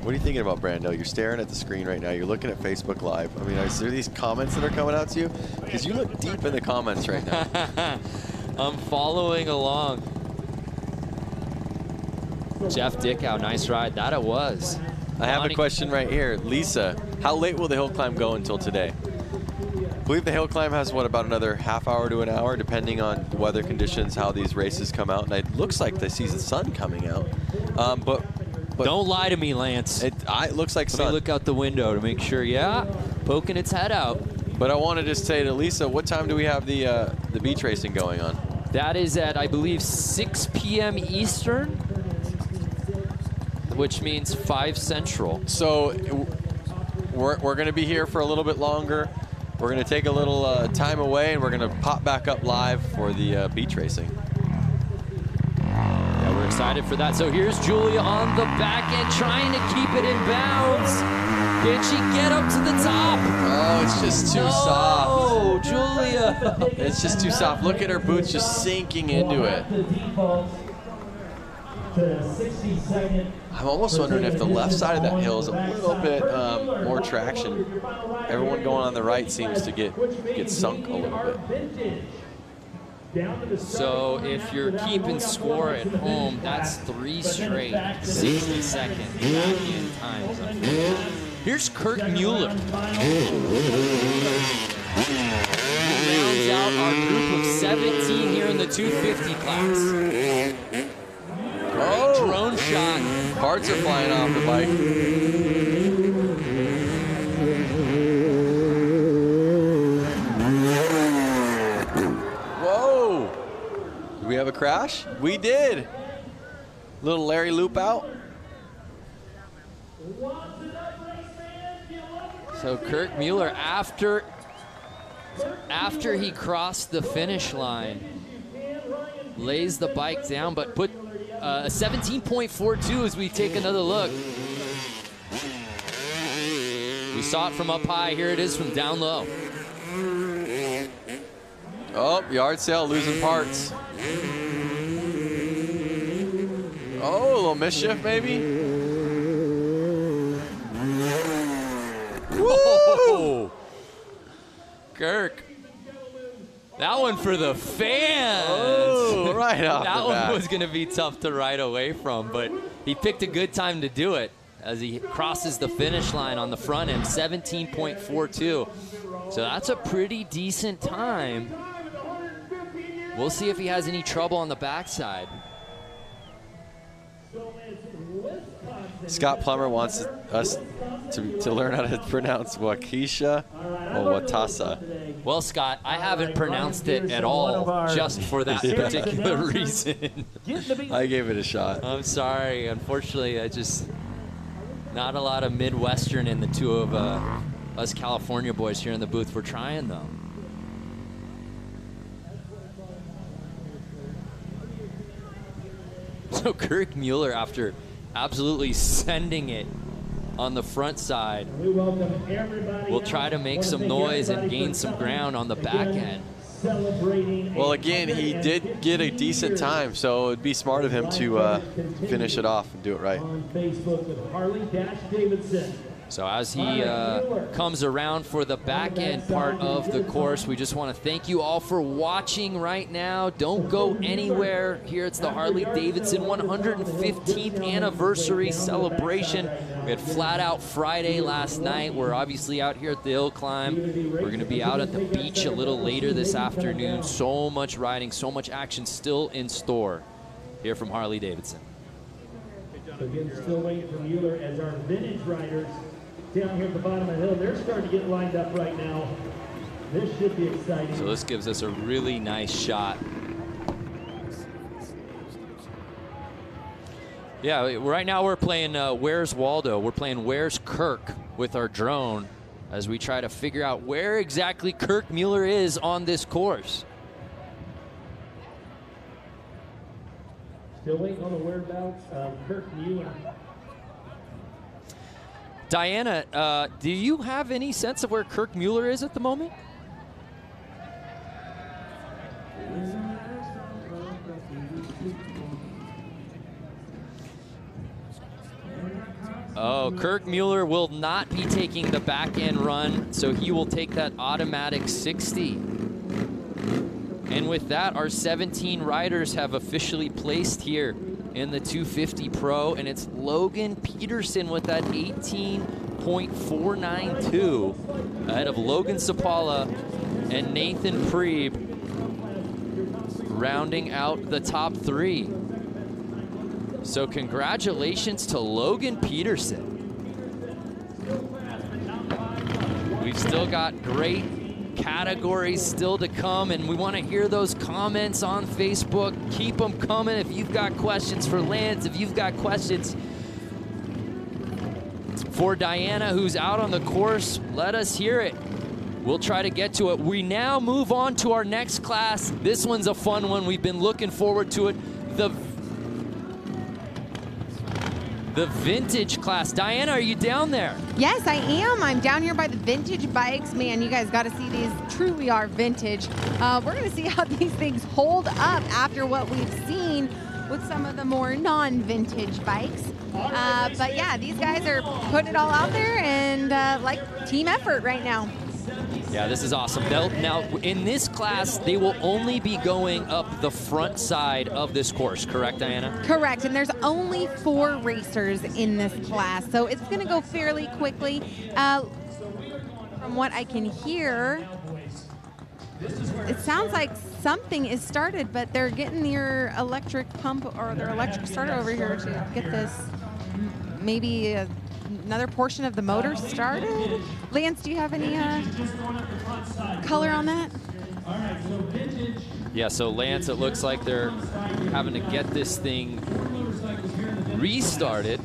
What are you thinking about, Brando? You're staring at the screen right now. You're looking at Facebook Live. I mean, is there these comments that are coming out to you? Because you look deep in the comments right now. I'm following along. Jeff Dickow, nice ride. That it was. I have a question right here. Lisa, how late will the hill climb go until today? I believe the hill climb has, what, about another half hour to an hour, depending on the weather conditions, how these races come out. And it looks like they see the sun coming out. But don't lie to me, Lance. It looks like sun. Let me look out the window to make sure. Yeah, poking its head out. But I wanted to say to Lisa, what time do we have the beach racing going on? That is at, I believe, 6 p.m. Eastern, which means 5 Central. So we're going to be here for a little bit longer. We're going to take a little time away, and we're going to pop back up live for the beach racing. Yeah, we're excited for that. So here's Julia on the back end trying to keep it in bounds. Can she get up to the top? Oh, it's just too soft. Oh, Julia. It's just too soft. Look at her boots just sinking into it. I'm almost wondering if the left side of that hill is a little bit more traction. Everyone going on the right seems to get sunk a little bit. So if you're keeping score at home, that's 3 straight 60-second back-end times. Here's Kurt Mueller. Rounds out our group of 17 here in the 250 class. Great drone shot. Parts are flying off the bike. Whoa! Do we have a crash? We did. Little Larry loop out. So Kurt Mueller, after he crossed the finish line, lays the bike down, but put a 17.42 as we take another look. We saw it from up high. Here it is from down low. Oh, yard sale losing parts. Oh, a little mischief maybe. Woo! Kirk. That one for the fans. Oh, right off that the one bat. was going to be tough to ride away from, but he picked a good time to do it as he crosses the finish line on the front end, 17.42. So that's a pretty decent time. We'll see if he has any trouble on the backside. Scott Plummer wants us to learn how to pronounce Waukesha or Watasa. Well, Scott, I haven't pronounced it at all just for that particular reason. I gave it a shot. I'm sorry. Unfortunately, I just not a lot of Midwestern in the two of us California boys here in the booth. We're trying, though. So Kirk Mueller, after absolutely sending it on the front side, will try to make some noise and gain some ground on the back end. celebrating. Well, again, he did get a decent time, so it'd be smart of him to finish it off and do it right. On Facebook with Harley-Davidson. So as he comes around for the back end part of the course, we just want to thank you all for watching right now. Don't go anywhere. Here it's the Harley-Davidson 115th anniversary celebration. We had Flat Out Friday last night. We're obviously out here at the hill climb. We're going to be out at the beach a little later this afternoon. So much riding, so much action still in store here from Harley-Davidson. Again, still waiting for Mueller as our vintage riders down here at the bottom of the hill. They're starting to get lined up right now. This should be exciting. So this gives us a really nice shot. Yeah, right now we're playing Where's Waldo? We're playing Where's Kirk with our drone as we try to figure out where exactly Kirk Mueller is on this course. Still waiting on the whereabouts of Kirk Mueller. Diana, do you have any sense of where Kirk Mueller is at the moment? Oh, Kirk Mueller will not be taking the back end run, so he will take that automatic 60. And with that, our 17 riders have officially placed here in the 250 Pro, and it's Logan Peterson with that 18.492 ahead of Logan Sapala and Nathan Preeb, rounding out the top three. So congratulations to Logan Peterson. We've still got great categories still to come, and we want to hear those comments on Facebook. Keep them coming. If you've got questions for Lance, if you've got questions for Diana, who's out on the course, let us hear it. We'll try to get to it. We now move on to our next class. This one's a fun one. We've been looking forward to it. The vintage class. Diana, are you down there? Yes, I am. I'm down here by the vintage bikes. Man, you guys got to see these. Truly are vintage. We're going to see how these things hold up after what we've seen with some of the more non-vintage bikes. But yeah, these guys are putting it all out there and like team effort right now. Yeah, this is awesome. Now, in this class, they will only be going up the front side of this course, correct, Diana? Correct, and there's only 4 racers in this class, so it's going to go fairly quickly. From what I can hear, it sounds like something is started, but they're getting their electric pump or their electric starter over here to get this maybe another portion of the motor started. Lance, do you have any color on that? Yeah, so Lance, it looks like they're having to get this thing restarted.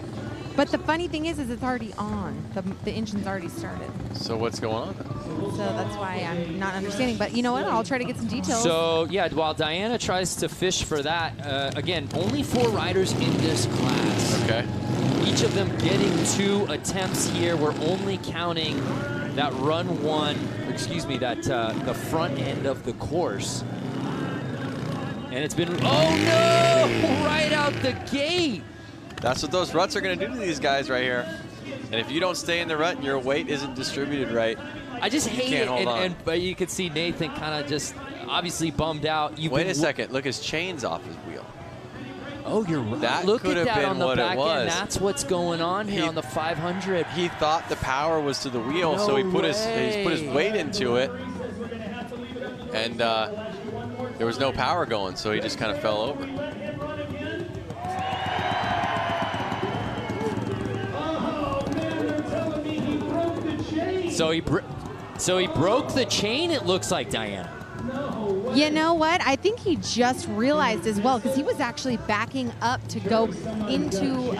But the funny thing is it's already on. The engine's already started. So what's going on? So that's why I'm not understanding. But you know what? I'll try to get some details. So, yeah, while Diana tries to fish for that, again, only 4 riders in this class. Okay. Each of them getting 2 attempts here. We're only counting that run 1, excuse me, that the front end of the course. And it's been, oh no, right out the gate. That's what those ruts are going to do to these guys right here. And if you don't stay in the rut and your weight isn't distributed right, I just hate it. But you could see Nathan kind of just obviously bummed out. Wait a second. Look, his chain's off his wheel. Oh, you're right. That Look could at have that been on the what back it was. end. That's what's going on here on the 500. He thought the power was to the wheel, No so he put way. his weight into it, and there was no power going, so he just kind of fell over. So he broke the chain, it looks like, Diana. You know what? I think he just realized as well, because he was actually backing up to go into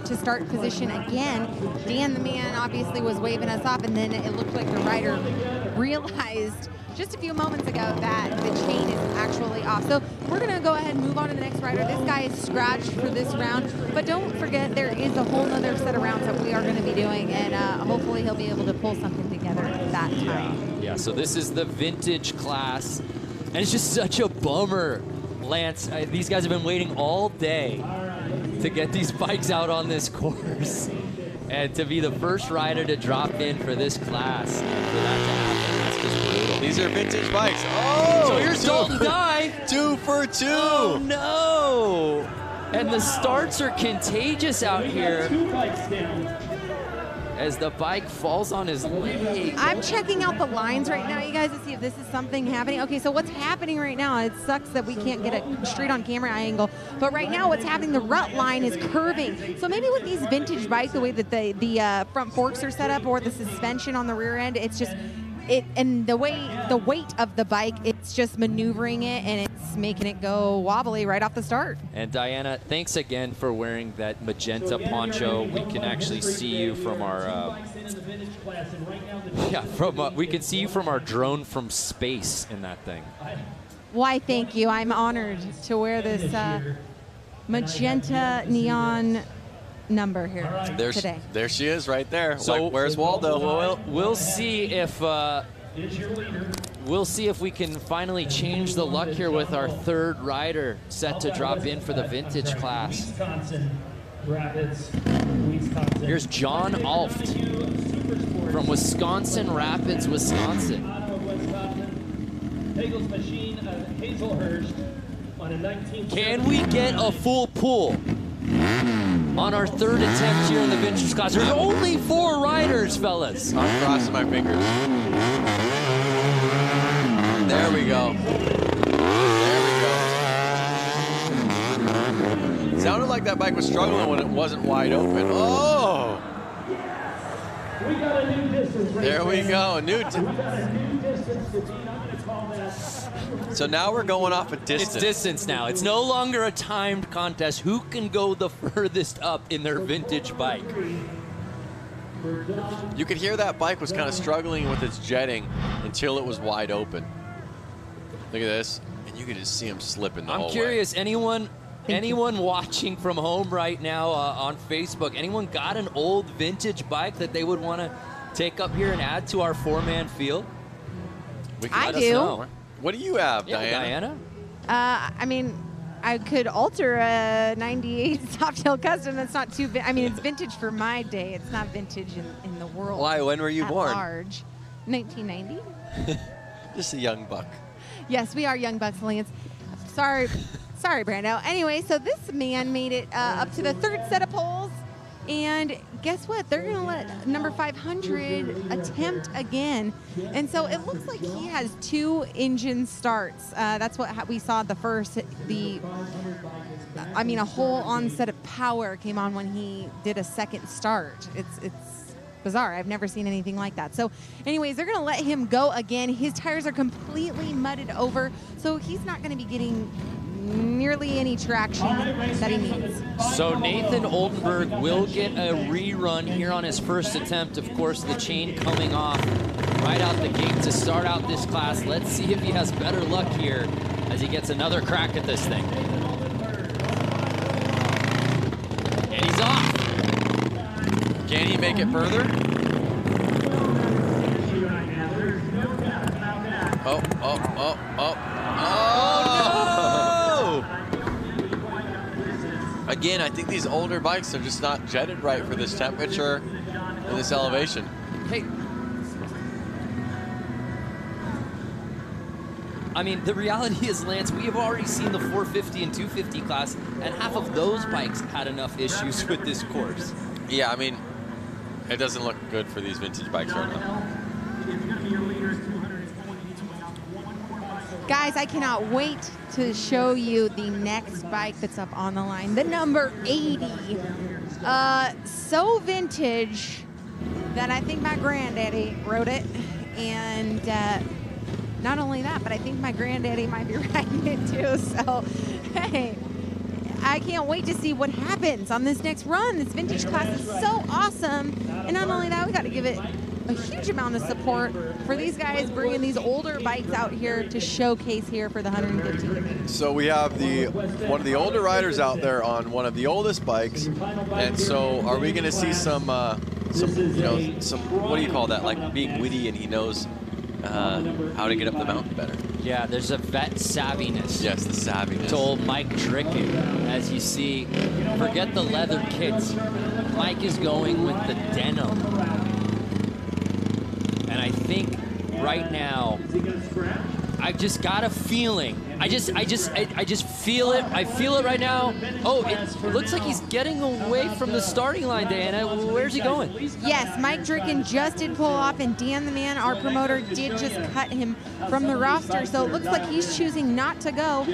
to start position again. Dan the man obviously was waving us off, and then it looked like the rider realized just a few moments ago that the chain is actually off. So we're going to go ahead and move on to the next rider. This guy is scratched for this round, but don't forget there is a whole nother set of rounds that we are going to be doing, and hopefully he'll be able to pull something together that time. Yeah, so this is the vintage class, and it's just such a bummer, Lance. These guys have been waiting all day to get these bikes out on this course, and to be the first rider to drop in for this class, and for that to happen, that's just brutal. These are vintage bikes. Oh! So here's Dalton Dye. 2 for 2. Oh, no! And the starts are contagious out here as the bike falls on his leg. I'm checking out the lines right now, you guys, to see if this is something happening. Okay, so what's happening right now, it sucks that we can't get a straight on camera angle, but right now what's happening, the rut line is curving. So maybe with these vintage bikes, the way that the front forks are set up or the suspension on the rear end, it's just, and the weight of the bike, it's just maneuvering it and it's making it go wobbly right off the start. And Diana, thanks again for wearing that magenta poncho. We can actually see you from our we can see you from our drone from space in that thing. Why, thank you. I'm honored to wear this magenta neon number here today. There she is, right there. So like, where's Waldo? We'll see if we can finally change the luck here with our third rider set to drop in for the vintage class. Here's John Alft from Wisconsin Rapids, Wisconsin. Can we get a full pull on our third attempt here in the vintage class? There's only 4 riders, fellas. I'm crossing my fingers. There we go. There we go. Sounded like that bike was struggling when it wasn't wide open. Oh! We got a new distance. There we go. So now we're going off a distance. It's distance now. It's no longer a timed contest. Who can go the furthest up in their vintage bike? You could hear that bike was kind of struggling with its jetting until it was wide open. Look at this. And you could just see him slipping the whole way. I'm curious, anyone watching from home right now on Facebook, anyone got an old vintage bike that they would want to take up here and add to our 4-man field? I do. What do you have, Diana? I mean, I could alter a 98 Softail Custom. That's not too I mean, it's vintage for my day. It's not vintage in the world. Why? When were you born? Large. 1990. Just a young buck. Yes, we are young bucks, Lance. Sorry, Brando. Anyway, so this man made it up to the 3rd set of poles. And guess what? They're going to let number 500 attempt again. And so it looks like he has 2 engine starts. That's what we saw the first. A whole onset of power came on when he did a second start. It's bizarre. I've never seen anything like that. So anyways, they're going to let him go again. His tires are completely mudded over, so he's not going to be getting nearly any traction that he needs. So Nathan Oldenburg will get a rerun here on his first attempt. Of course, the chain coming off right out the gate to start out this class. Let's see if he has better luck here as he gets another crack at this thing. And he's off. Can he make it further? Oh, oh, oh, oh. Oh! Again, I think these older bikes are just not jetted right for this temperature and this elevation. Hey. I mean, the reality is, Lance, we have already seen the 450 and 250 class, and half of those bikes had enough issues with this course. Yeah, I mean, it doesn't look good for these vintage bikes right now. Guys, I cannot wait to show you the next bike that's up on the line. The number 80. So vintage that I think my granddaddy rode it. And not only that, but I think my granddaddy might be riding it too. So, hey, I can't wait to see what happens on this next run. This vintage class is so awesome. And not only that, we got to give it a huge amount of support for these guys bringing these older bikes out here to showcase here for the 150. So we have one of the older riders out there on one of the oldest bikes, and so are we going to see some what do you call that? Like being witty, and he knows how to get up the mountain better. Yeah, there's a vet savviness. Yes, the savviness. To old Mike Dricken, as you see. Forget the leather kits. Mike is going with the denim. And I think right now, I've just got a feeling. I just feel it. I feel it right now. Oh, it looks like he's getting away from the starting line, Diana. Where's he going? Yes, Mike Dricken just did pull off, and Dan the Man, our promoter, did just cut him from the roster. So it looks like he's choosing not to go.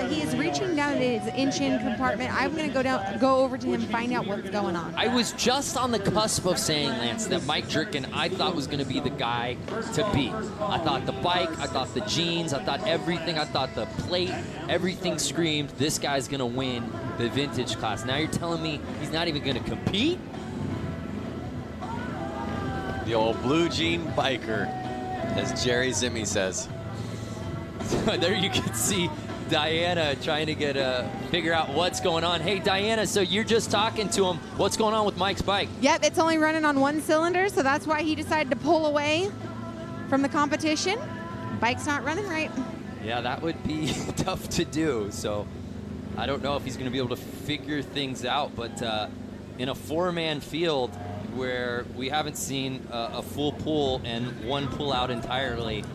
He is reaching down to his engine compartment. I'm going to go over to him, find out what's going on. I was just on the cusp of saying, Lance, that Mike Dricken I thought was going to be the guy to beat. I thought the bike, I thought the jeans, I thought everything, I thought the plate, everything screamed, this guy's going to win the vintage class. Now you're telling me he's not even going to compete? The old blue jean biker, as Jerry Zimmy says. There you can see Diana trying to figure out what's going on. Hey, Diana, so you're just talking to him. What's going on with Mike's bike? Yep, it's only running on one cylinder, so that's why he decided to pull away from the competition. Bike's not running right. Yeah, that would be tough to do. So I don't know if he's going to be able to figure things out. But in a four-man field where we haven't seen a full pull and one pull out entirely,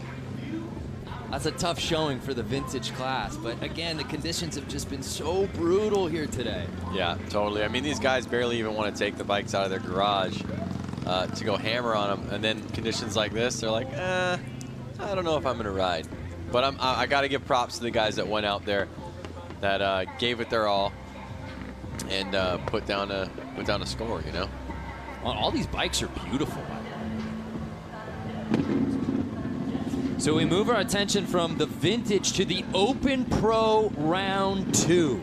that's a tough showing for the vintage class. But again, the conditions have just been so brutal here today. Yeah, totally. I mean, these guys barely even want to take the bikes out of their garage to go hammer on them. And then conditions like this, they're like, I don't know if I'm going to ride. But I got to give props to the guys that went out there, that gave it their all, and put down a score. You know, well, all these bikes are beautiful. So we move our attention from the vintage to the Open Pro Round 2.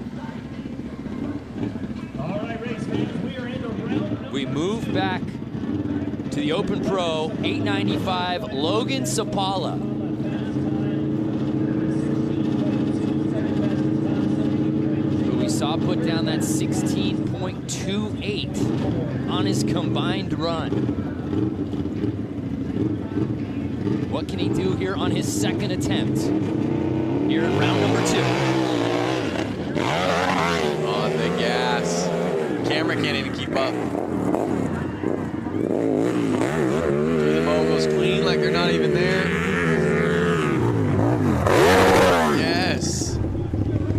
All right, race fans, we are into round. We move back to the Open Pro 895 Logan Sapala. Saw put down that 16.28 on his combined run. What can he do here on his second attempt? Here in round number 2. On the gas. Camera can't even keep up. Do the moguls clean like they're not even there. Yes.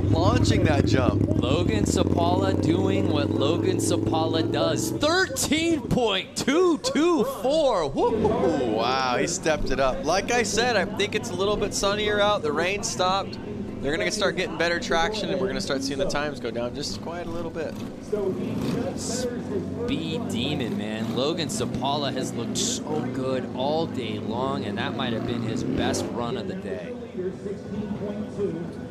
Launching that jump. Logan Sapala doing what Logan Sapala does. 13.224. Woo! Wow, he stepped it up. Like I said, I think it's a little bit sunnier out. The rain stopped. They're going to start getting better traction, and we're going to start seeing the times go down just quite a little bit. Speed demon, man. Logan Sapala has looked so good all day long, and that might have been his best run of the day. 16.2.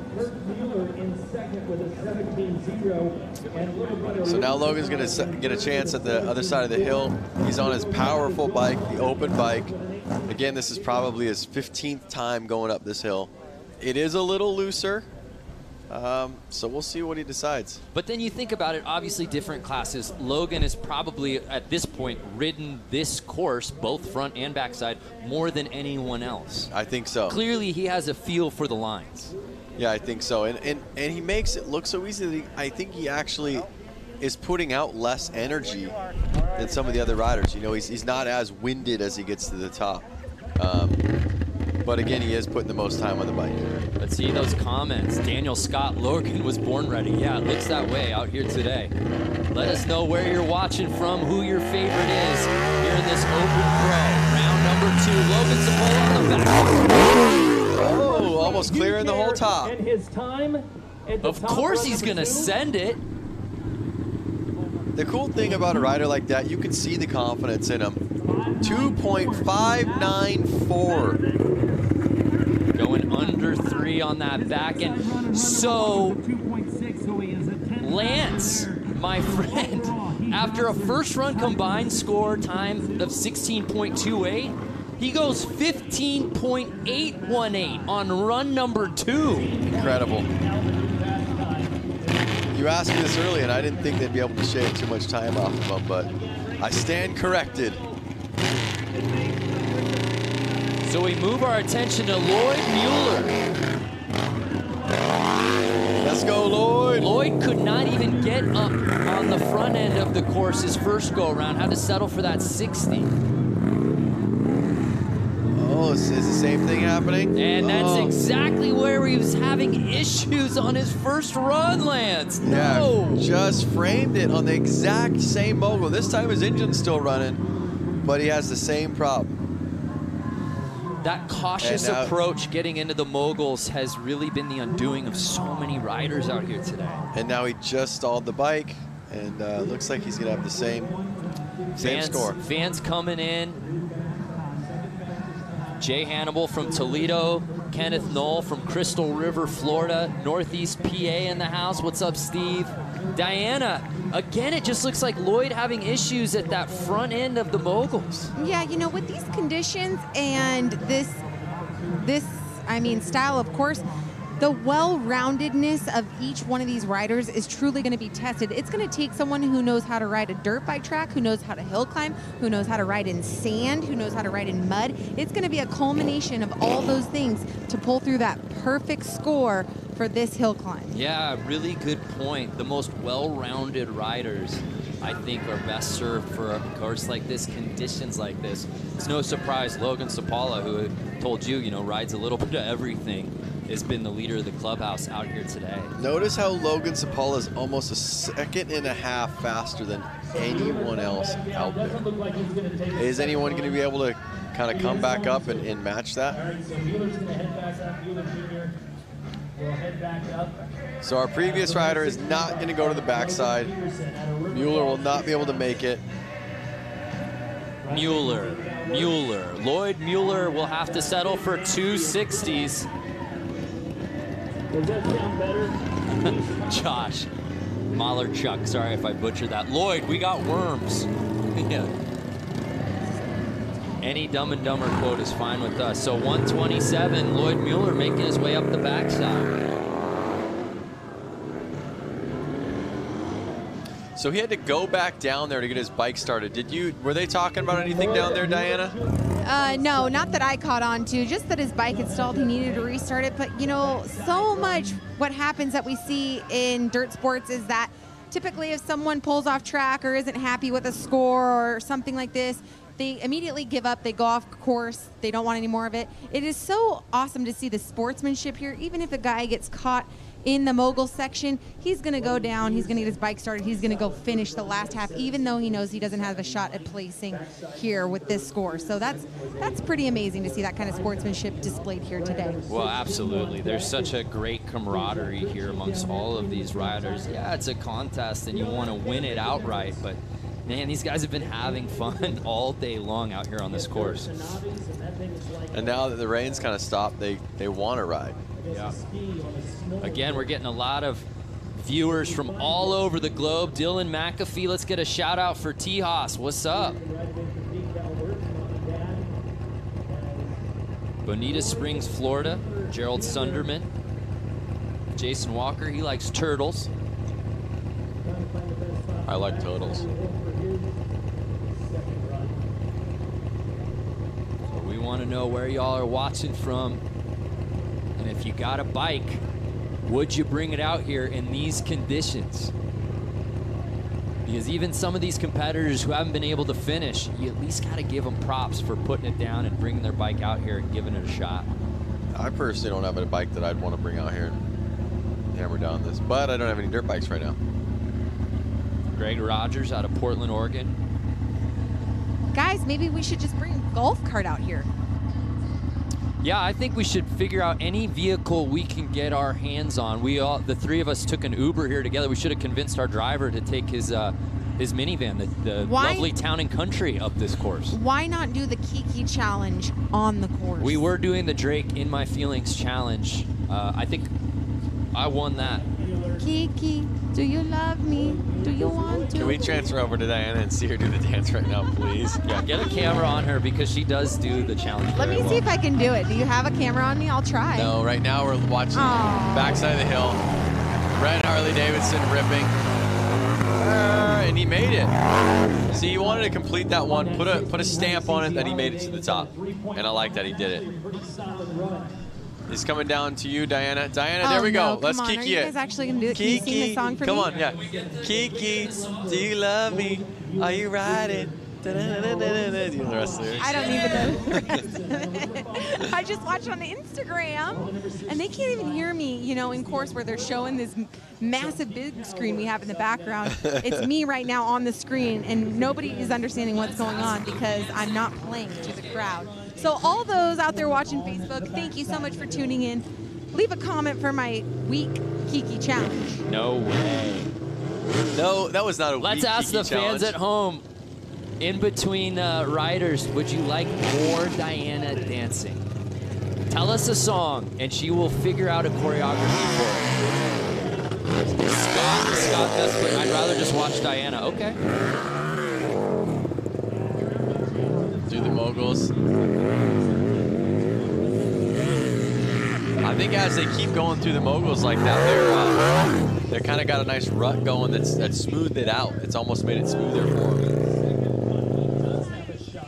So now Logan's going to get a chance at the other side of the hill. He's on his powerful bike, the open bike. Again, this is probably his 15th time going up this hill. It is a little looser, so we'll see what he decides. But then you think about it, obviously different classes. Logan has probably, at this point, ridden this course, both front and backside, more than anyone else. I think so. Clearly, he has a feel for the lines. Yeah, I think so. And he makes it look so easy that I think he actually is putting out less energy than some of the other riders. You know, he's not as winded as he gets to the top. But again, he is putting the most time on the bike. Let's see those comments. Daniel Scott, Logan was born ready. Yeah, it looks that way out here today. Let us know where you're watching from, who your favorite is here in this Open Pro. Round number 2, Logan Sapala on the back. Oh, almost clearing the whole top. And his time of course he's going to send it. The cool thing about a rider like that, you can see the confidence in him. 2.594. Going under 3 on that back end. So, Lance, my friend, after a first run combined score time of 16.28, he goes 15.818 on run number 2. Incredible. You asked me this earlier, and I didn't think they'd be able to shave too much time off of him, but I stand corrected. So we move our attention to Lloyd Mueller. Let's go, Lloyd. Lloyd could not even get up on the front end of the course his first go-around, had to settle for that 60. Oh, is the same thing happening? And that's exactly where he was having issues on his first run, Lance. No. Yeah, just framed it on the exact same mogul. This time his engine's still running, but he has the same problem. That cautious approach getting into the moguls has really been the undoing of so many riders out here today. And now he just stalled the bike, and looks like he's going to have the same score. Fans coming in. Jay Hannibal from Toledo, Kenneth Knoll from Crystal River, Florida, Northeast PA in the house. What's up, Steve? Diana, again, it just looks like Lloyd having issues at that front end of the moguls. Yeah, you know, with these conditions and this style of course, the well-roundedness of each one of these riders is truly going to be tested. It's going to take someone who knows how to ride a dirt bike track, who knows how to hill climb, who knows how to ride in sand, who knows how to ride in mud. It's going to be a culmination of all those things to pull through that perfect score for this hill climb. Yeah, really good point. The most well-rounded riders, I think, are best served for a course like this, conditions like this. It's no surprise Logan Sapala, who I told you, rides a little bit of everything, has been the leader of the clubhouse out here today. Notice how Logan Sapala is almost a second and a half faster than anyone else out there. Is anyone going to be able to kind of come back up and match that? All right, so Mueller's going to head back up. Mueller Jr. will head back up. So our previous rider is not going to go to the backside. Mueller will not be able to make it. Mueller. Lloyd Mueller will have to settle for 260s. Does that sound better? Josh Mahlerchuk, sorry if I butchered that. Lloyd, we got worms. Yeah. Any Dumb and Dumber quote is fine with us. So 127, Lloyd Mueller making his way up the backside. So he had to go back down there to get his bike started. Were they talking about anything down there, Diana? No, not that I caught on to, just that his bike had stalled, he needed to restart it. But, so much what happens that we see in dirt sports is that typically if someone pulls off track or isn't happy with a score or something like this, they immediately give up, they go off course, they don't want any more of it. It is so awesome to see the sportsmanship here. Even if a guy gets caught in the mogul section, he's going to go down, he's going to get his bike started, he's going to go finish the last half, even though he knows he doesn't have a shot at placing here with this score. So that's pretty amazing to see that kind of sportsmanship displayed here today. Well, absolutely. There's such a great camaraderie here amongst all of these riders. Yeah, it's a contest and you want to win it outright, but man, these guys have been having fun all day long out here on this course. And now that the rain's kind of stopped, they want to ride. Yeah. Again, we're getting a lot of viewers from all over the globe. Dylan McAfee, let's get a shout out for T-Haas. What's up? Bonita Springs, Florida. Gerald Sunderman. Jason Walker, he likes turtles. I like turtles. So we want to know where y'all are watching from. And if you got a bike, would you bring it out here in these conditions? Because even some of these competitors who haven't been able to finish, you at least got to give them props for putting it down and bringing their bike out here and giving it a shot. I personally don't have a bike that I'd want to bring out here and hammer down this, but I don't have any dirt bikes right now. Greg Rogers out of Portland, Oregon. Guys, maybe we should just bring a golf cart out here. Yeah, I think we should figure out any vehicle we can get our hands on. The three of us took an Uber here together. We should have convinced our driver to take his minivan, the lovely Town and Country, up this course. Why not do the Kiki challenge on the course? We were doing the Drake In My Feelings challenge. I think I won that. Kiki, do you love me? Do you want to? Can we transfer over to Diana and see her do the dance right now, please? Yeah, get a camera on her because she does do the challenge. Let me see if I can do it. Do you have a camera on me? I'll try. No, right now we're watching backside of the hill. Red Harley-Davidson ripping. and he made it. See, he wanted to complete that one, put a stamp on it, then he made it to the top. And I like that he did it. He's coming down to you, Diana. Diana, there we go. Let's Kiki it. Are you guys actually going to do it? Can you sing the song for me? Come on, yeah. Kiki, do you love me? Are you riding? Do you know the rest of the lyrics? I don't even know the rest of it. I just watch on Instagram, and they can't even hear me, you know, in course where they're showing this massive big screen we have in the background. It's me right now on the screen, and nobody is understanding what's going on because I'm not playing to the crowd. So all those out there watching Facebook, thank you so much for tuning in. Leave a comment for my week Kiki challenge. No way. No, that was not a Let's weak ask Kiki the challenge. fans at home. In between riders, would you like more Diana dancing? Tell us a song, and she will figure out a choreography for it. Scott Vesper, I'd rather just watch Diana. Okay. Do the moguls. I think as they keep going through the moguls like that, they're kind of got a nice rut going that's smoothed it out. It's almost made it smoother for them.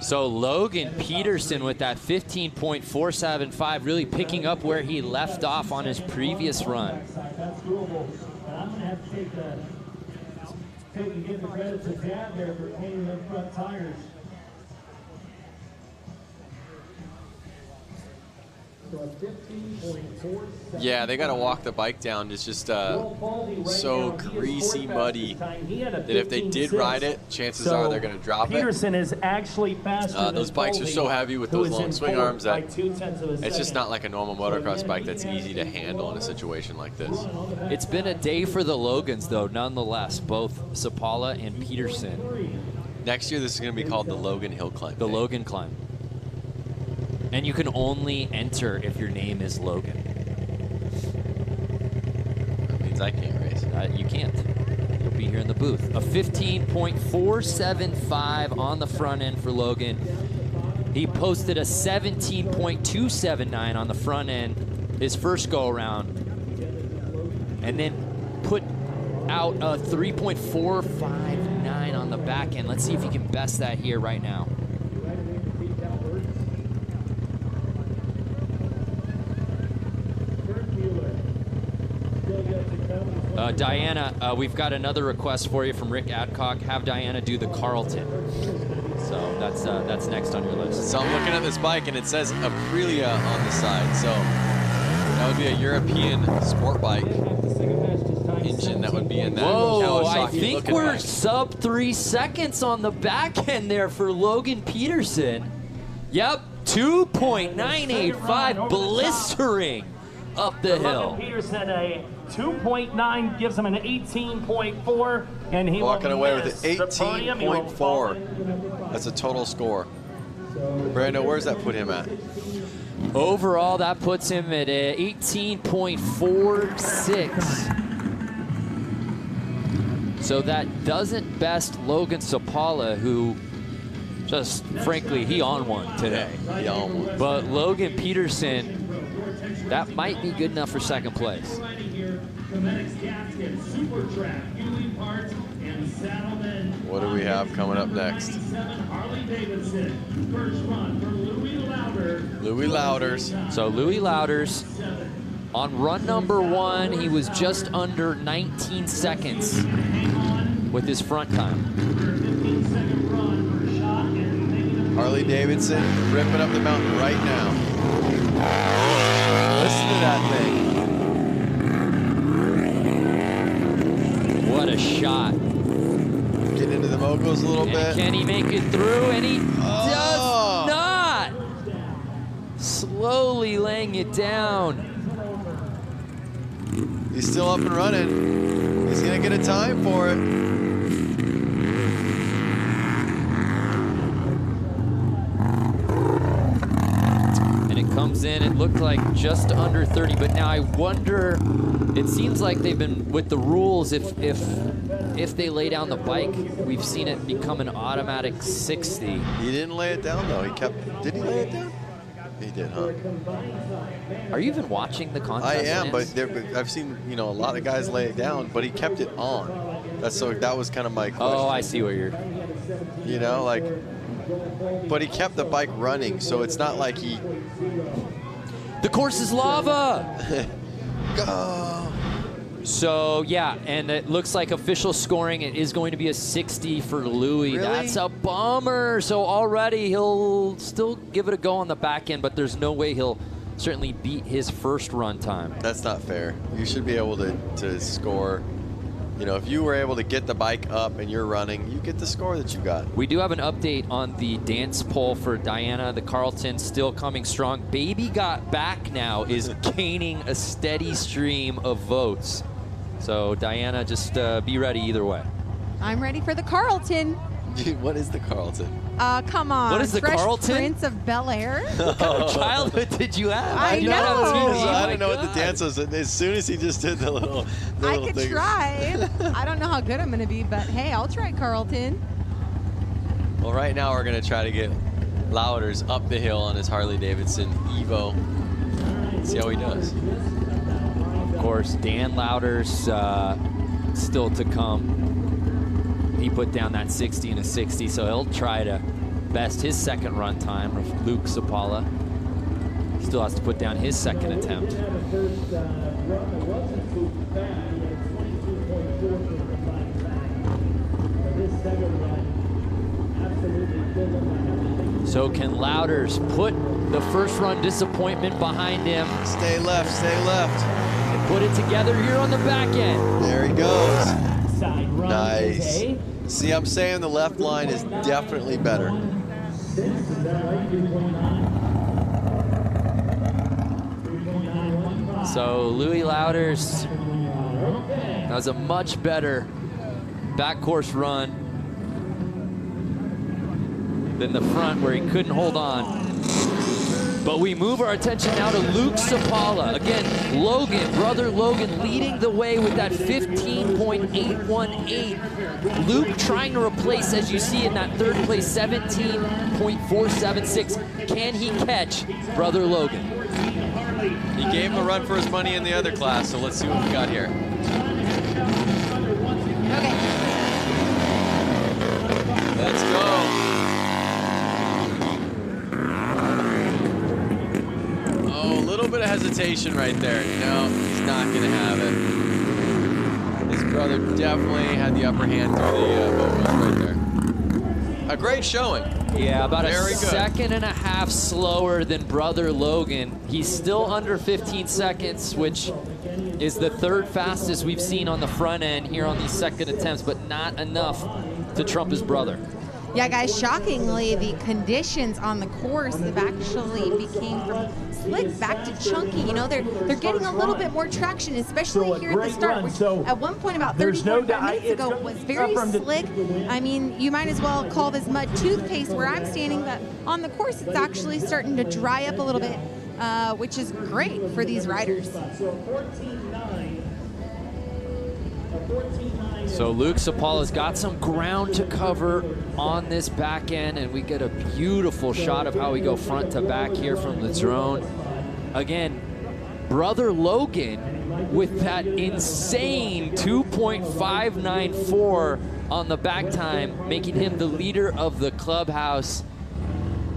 So Logan Peterson with that 15.475, really picking up where he left off on his previous run. That's doable. And I'm going to have to take and give the credit to Dad there for painting them front tires. Yeah, they got to walk the bike down. It's just so greasy, muddy that if they did ride it, chances are they're going to drop Peterson is actually faster. Those bikes are so heavy with those long swing arms that it's just not like a normal motocross bike that's easy to handle in a situation like this. It's been a day for the Logans, though, nonetheless, both Sapala and Peterson. Next year, this is going to be called the Logan Hill Climb. The Logan Climb. And you can only enter if your name is Logan. That means I can't race. You can't. You'll be here in the booth. A 15.475 on the front end for Logan. He posted a 17.279 on the front end his first go around. And then put out a 3.459 on the back end. Let's see if he can best that here right now. Diana, we've got another request for you from Rick Adcock. Have Diana do the Carlton. So that's next on your list. So I'm looking at this bike and it says Aprilia on the side. So that would be a European sport bike engine that would be in that. Whoa, I think we're bike. sub 3 seconds on the back end there for Logan Peterson. Yep, 2.985, blistering up the hill. Logan Peterson, a 2.9 gives him an 18.4, and he walking away with an the podium. 18.4. That's a total score. Brando, where's that put him at? Overall, that puts him at 18.46. So that doesn't best Logan Sapala, who just, frankly, he on one today. Yeah, he on one. But Logan Peterson, that might be good enough for second place. What do we have coming up next? Louis Louders. So Louis Louders, on run number 1, he was just under 19 seconds with his front time. Harley-Davidson ripping up the mountain right now. Listen to that thing. What a shot. Getting into the moguls a little bit. Can he make it through? And he does not. Slowly laying it down. He's still up and running. He's going to get a time for it. Comes in, it looked like just under 30, but now I wonder, it seems like they've been, with the rules, if they lay down the bike, we've seen it become an automatic 60. He didn't lay it down though, did he lay it down? He did, huh? Are you even watching the contest? I am, but I've seen, a lot of guys lay it down, but he kept it on. That was kind of my question. Oh, I see what you're. You know, like, but he kept the bike running, so it's not like he. The course is lava. Go. So yeah, and it looks like official scoring, it is going to be a 60 for Louis. Really? That's a bummer. So already he'll still give it a go on the back end, but there's no way he'll certainly beat his first run time. That's not fair. You should be able to score. You know, if you were able to get the bike up and you're running, you get the score that you got. We do have an update on the dance poll for Diana. The Carlton still coming strong. Baby Got Back now is gaining a steady stream of votes. So Diana, just be ready either way. I'm ready for the Carlton. What is the Carlton? Come on. What is the Fresh Carlton? Prince of Bel-Air? What kind of childhood did you have? I did not have know. TV. I My don't know what the God. dance was. As soon as he just did the little I could thing. try. I don't know how good I'm going to be, but hey, I'll try Carlton. Well, right now we're going to try to get Louders up the hill on his Harley-Davidson Evo. See how he does. Of course, Dan Louders still to come. He put down that 60 and a 60, so he'll try to best his second run time of Luke Sapala. Still has to put down his second attempt. So can Louders put the first run disappointment behind him Stay left, stay left. and put it together here on the back end? There he goes. Side run Nice. is See, I'm saying the left line is definitely better. So Louis Louders has a much better back course run than the front where he couldn't hold on. But we move our attention now to Luke Sapala. Again, Logan, brother Logan, leading the way with that 15.818. Luke trying to replace, as you see in that third place, 17.476. Can he catch brother Logan? He gave him a run for his money in the other class, so let's see what we got here. Okay. Let's go. Oh, a little bit of hesitation right there. No, he's not going to have it. His brother definitely had the upper hand through the mobiles right there. A great showing. Yeah, about Very a good. second and a half slower than brother Logan. He's still under 15 seconds, which is the third fastest we've seen on the front end here on these second attempts, but not enough to trump his brother. Yeah, guys, shockingly, the conditions on the course have actually became from slick back to chunky. You know, they're getting a little bit more traction, especially here at the start, which at one point about 30, 45 minutes ago was very slick. I mean, you might as well call this mud toothpaste where I'm standing, but on the course, it's actually starting to dry up a little bit, which is great for these riders. So Luke Sapala's got some ground to cover on this back end, and we get a beautiful shot of how we go front to back here from the drone. Again, brother Logan with that insane 2.594 on the back time, making him the leader of the clubhouse.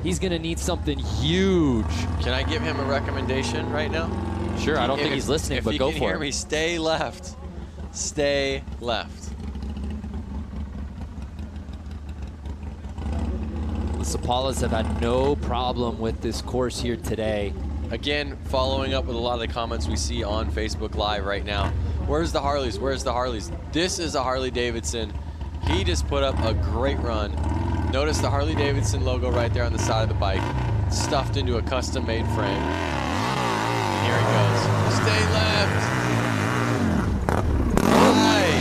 He's gonna need something huge. Can I give him a recommendation right now? Sure, I don't think he's listening, but go If you can for hear it. me, stay left. Stay left. The Sapalas have had no problem with this course here today. Again, following up with a lot of the comments we see on Facebook Live right now. Where's the Harleys? Where's the Harleys? This is a Harley-Davidson. He just put up a great run. Notice the Harley-Davidson logo right there on the side of the bike, stuffed into a custom-made frame. Here he goes. Stay left.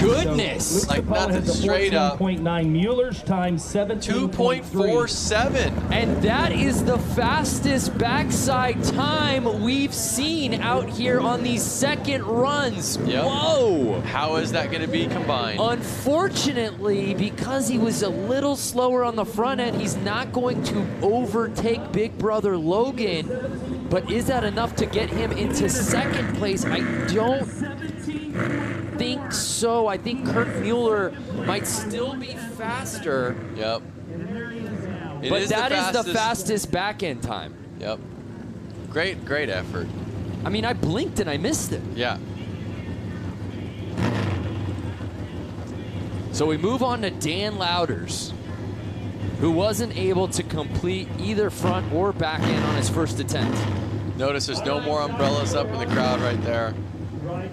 Goodness! Like nothing, straight up. 14.9 Mueller's time 17.4. 2.47. And that is the fastest backside time we've seen out here on these second runs. Yep. Whoa! How is that going to be combined? Unfortunately, because he was a little slower on the front end, he's not going to overtake big brother Logan. But is that enough to get him into second place? I don't think so. I think Kurt Mueller might still be faster. Yep. But that is the fastest back-end time. Yep. Great effort. I mean, I blinked and I missed it. Yeah. So we move on to Dan Louders, who wasn't able to complete either front or back end on his first attempt. Notice there's no more umbrellas up in the crowd right there.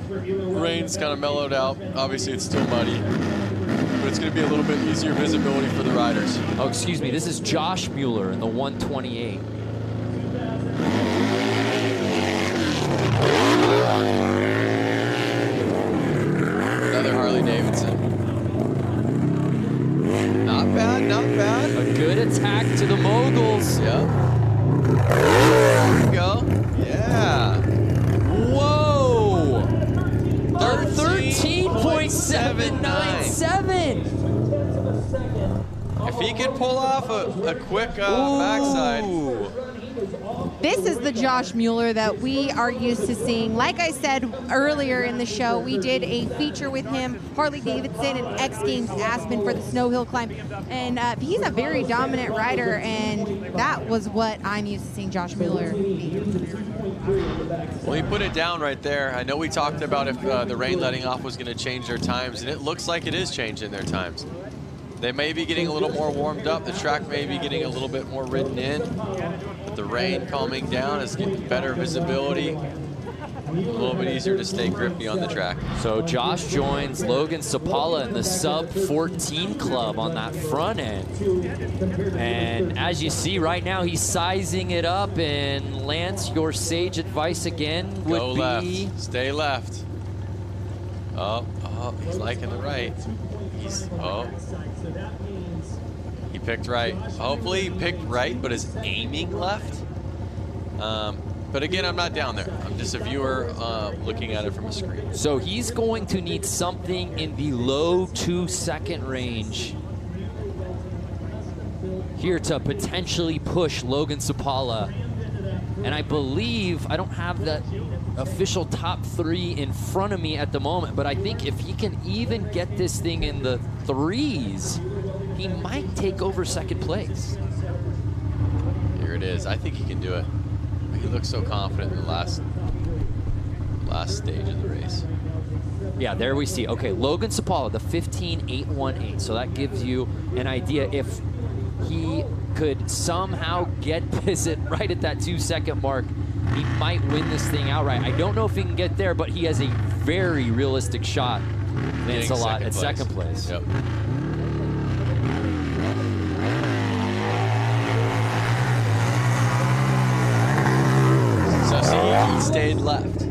Rain's kind of mellowed out. Obviously, it's still muddy, but it's going to be a little bit easier visibility for the riders. Oh, excuse me. This is Josh Mueller in the 128. Another Harley-Davidson. Not bad, not bad. A good attack to the moguls. Yep. There we go. Yeah. Whoa! 13.797. If he could pull off a quick backside. This is the Josh Mueller that we are used to seeing. Like I said earlier in the show, we did a feature with him, Harley-Davidson and X Games Aspen for the Snow Hill Climb. And he's a very dominant rider, and that was what I'm used to seeing Josh Mueller be. Well, he put it down right there. I know we talked about if the rain letting off was going to change their times, and it looks like it is changing their times. They may be getting a little more warmed up. The track may be getting a little bit more ridden in. But the rain calming down is getting better visibility. A little bit easier to stay grippy on the track. So Josh joins Logan Sapala in the sub-14 club on that front end. And as you see right now, he's sizing it up. And Lance, your sage advice again would Go be... left. Stay left. Oh, he's liking the right. He picked right. Hopefully he picked right, but is aiming left. But again, I'm not down there. I'm just a viewer looking at it from a screen. So he's going to need something in the low 2-second range here to potentially push Logan Sapala. And I believe, I don't have that official top 3 in front of me at the moment, but I think if he can even get this thing in the 3s, he might take over second place. Here it is. I think he can do it. He looks so confident in the last stage of the race. Yeah, there we see. Okay, Logan Sapala, the 15.818. So that gives you an idea if he could somehow get this right at that 2-second mark, he might win this thing outright. I don't know if he can get there, but he has a very realistic shot. It's a lot at second place. Yep. So see, he stayed left.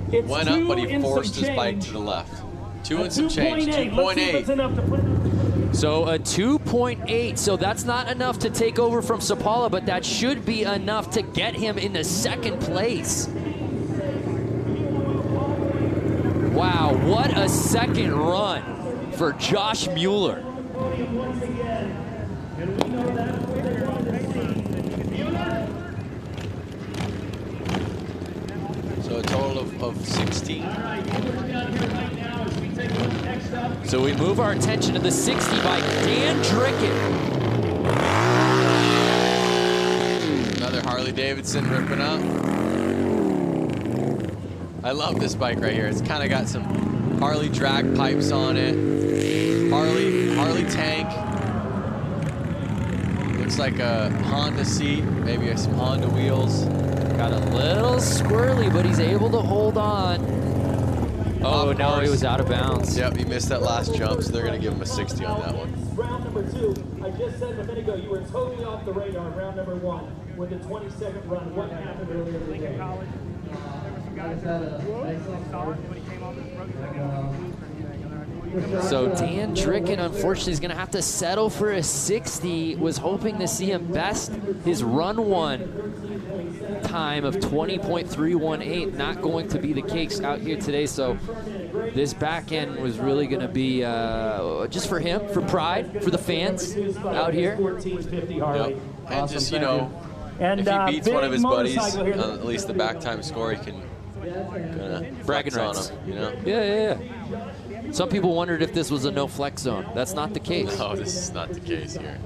He went up, but he forced his bike to the left. 2 and some change, 2.8. So a 2.8, so that's not enough to take over from Sapala, but that should be enough to get him into second place. Wow, what a second run for Josh Mueller. So a total of 16. So we move our attention to the 60 by Dan Dricken. Another Harley-Davidson ripping up. I love this bike right here. It's kind of got some Harley drag pipes on it. Harley tank. Looks like a Honda seat, maybe some Honda wheels. Got a little squirrely, but he's able to hold on. Oh, no, he was out of bounds. Yep, he missed that last jump, so they're going to give him a 60 on that one. Round number 2, I just said a minute ago, you were totally off the radar. Round number 1 with the 22nd run. What happened earlier in the day? So Dan Dricken, unfortunately, is going to have to settle for a 60. Was hoping to see him best his run 1 time of 20.318. Not going to be the case out here today. So this back end was really going to be just for him, for pride, for the fans out here. Yep. And just, you know, if he beats one of his buddies, at least the back time score, he can Gonna Bragging flex on rights. him, you know? Yeah. Some people wondered if this was a no flex zone. That's not the case. No, this is not the case here.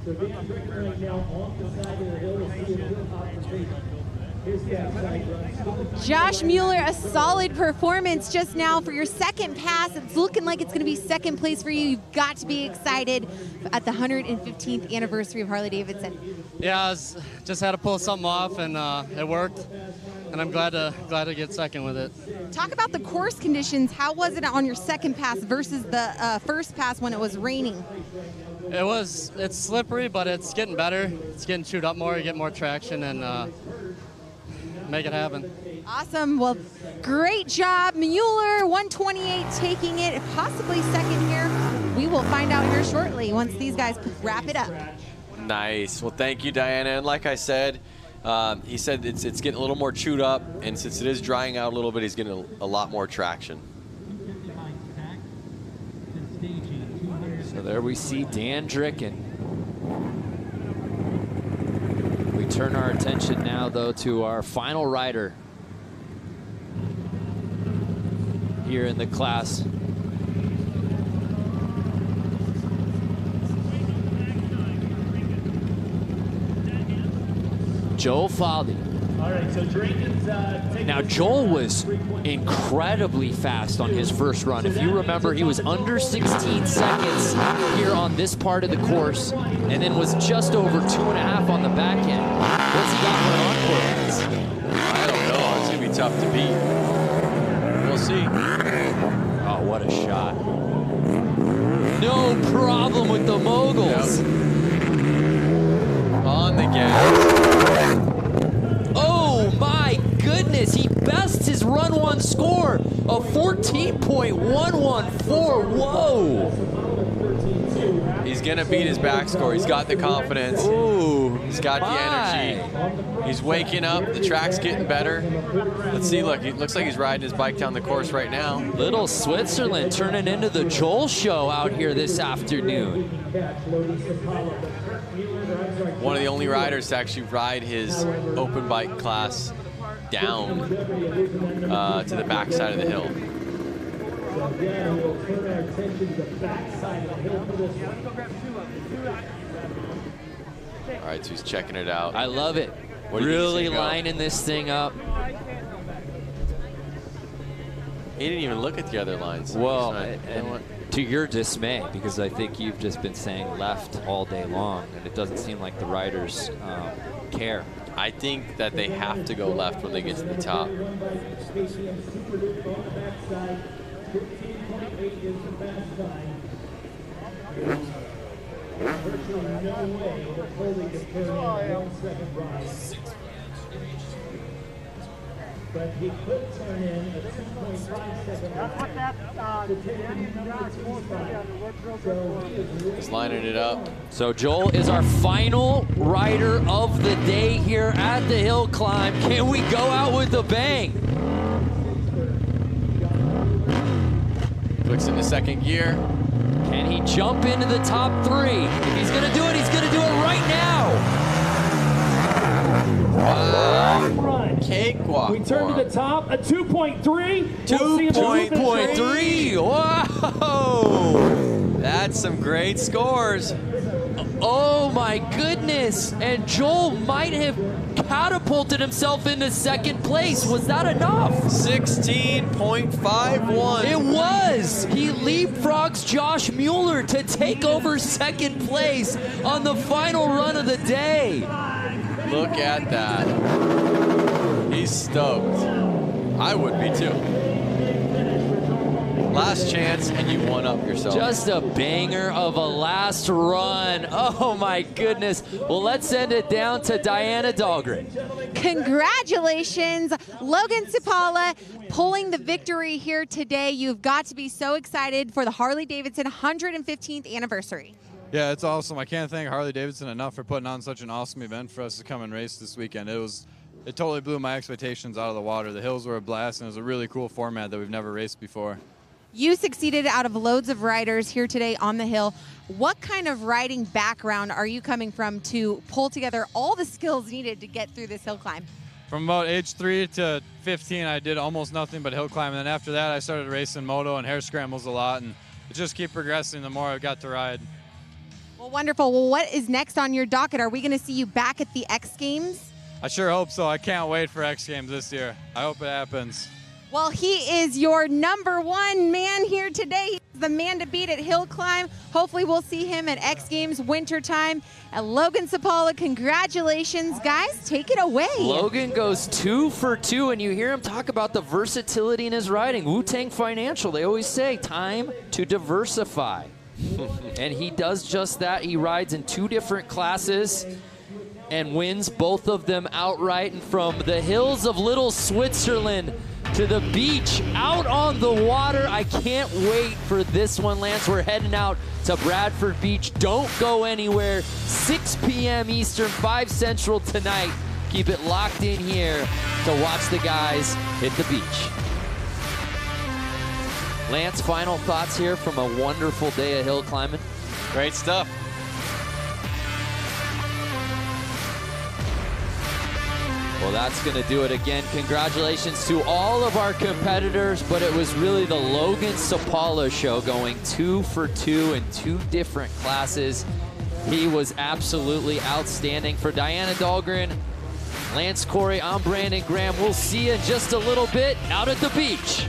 So Dan's right now on the side of the hill. We'll see if he'll operate his backside run. Josh Mueller, a solid performance just now for your second pass. It's looking like it's going to be second place for you. You've got to be excited at the 115th anniversary of Harley-Davidson. Yeah, I just had to pull something off, and it worked. And I'm glad to get second with it. Talk about the course conditions. How was it on your second pass versus the first pass when it was raining? It's slippery, but it's getting better. It's getting chewed up more, you get more traction, and make it happen. Awesome. Well, great job, Mueller. 128 taking it, possibly second here. We will find out here shortly once these guys wrap it up. Nice. Well, thank you, Diana. And like I said, he said it's getting a little more chewed up, and since it is drying out a little bit, he's getting a lot more traction. So there we see Dan Dricken. We turn our attention now, though, to our final rider here in the class. Joel Faldy. All right, so Draken's Now, Joel was incredibly fast on his first run. If you remember, he was under 16 seconds here on this part of the course, and then was just over 2.5 on the back end. What's he got for an encore pass? I don't know. It's going to be tough to beat. We'll see. Oh, what a shot. No problem with the moguls. Yep. On the gas. Oh my goodness, he bests his run one score of 14.114. Whoa. He's going to beat his back score. He's got the confidence. Ooh, he's got the energy. He's waking up. The track's getting better. Let's see. Look, it looks like he's riding his bike down the course right now. Little Switzerland turning into the Joel show out here this afternoon. One of the only riders to actually ride his open bike class down to the backside of the hill. So again, we'll turn our attention to the backside of the hill for this one. All right, so he's checking it out. I love it. What do you Really think, lining this thing up. He didn't even look at the other lines. Well, You know what? to your dismay, because I think you've just been saying left all day long, and it doesn't seem like the riders care. I think that they have to go left when they get to the top. 15.8 is the fast time. Virtually no way that Foley could turn in a 1 second ride. But he could turn in a 2.5 second ride to take the number 2 spot. So he is He's lining it up. So Joel is our final rider of the day here at the hill climb. Can we go out with a bang? Clicks into second gear. Can he jump into the top 3? If he's gonna do it, he's gonna do it right now. Wow. Cakewalk. we turn to the top, a 2.3. 2.3. Whoa! That's some great scores. Oh my goodness! And Joel might have catapulted himself into second place. Was that enough? 16.51. It was! He leapfrogs Josh Mueller to take over second place on the final run of the day. Look at that. He's stoked. I would be too. Last chance, and you one up yourself. Just a banger of a last run. Oh my goodness. Well, let's send it down to Diana Dahlgren. Congratulations, Logan Cipala, pulling the victory here today. You've got to be so excited for the Harley-Davidson 115th anniversary. Yeah, it's awesome. I can't thank Harley-Davidson enough for putting on such an awesome event for us to come and race this weekend. It totally blew my expectations out of the water. The hills were a blast, and it was a really cool format that we've never raced before. You succeeded out of loads of riders here today on the hill. What kind of riding background are you coming from to pull together all the skills needed to get through this hill climb? From about age 3 to 15, I did almost nothing but hill climbing. And then after that, I started racing moto and hare scrambles a lot, and it just keep progressing the more I got to ride. Well, wonderful. Well, what is next on your docket? Are we going to see you back at the X Games? I sure hope so. I can't wait for X Games this year. I hope it happens. Well, he is your #1 man here today. He's the man to beat at hill climb. Hopefully we'll see him at X Games wintertime. And Logan Sapala, congratulations. Guys, take it away. Logan goes 2 for 2, and you hear him talk about the versatility in his riding. Wu-Tang Financial, they always say, time to diversify. And he does just that. He rides in 2 different classes and wins both of them outright. And from the hills of Little Switzerland to the beach, out on the water. I can't wait for this one, Lance. We're heading out to Bradford Beach. Don't go anywhere. 6 p.m. Eastern, 5 Central tonight. Keep it locked in here to watch the guys hit the beach. Lance, final thoughts here from a wonderful day of hill climbing? Great stuff. Well, that's going to do it again. Congratulations to all of our competitors, but it was really the Logan Sapala show, going 2 for 2 in 2 different classes. He was absolutely outstanding. For Diana Dahlgren, Lance Corey, I'm Brandon Graham. We'll see you in just a little bit out at the beach.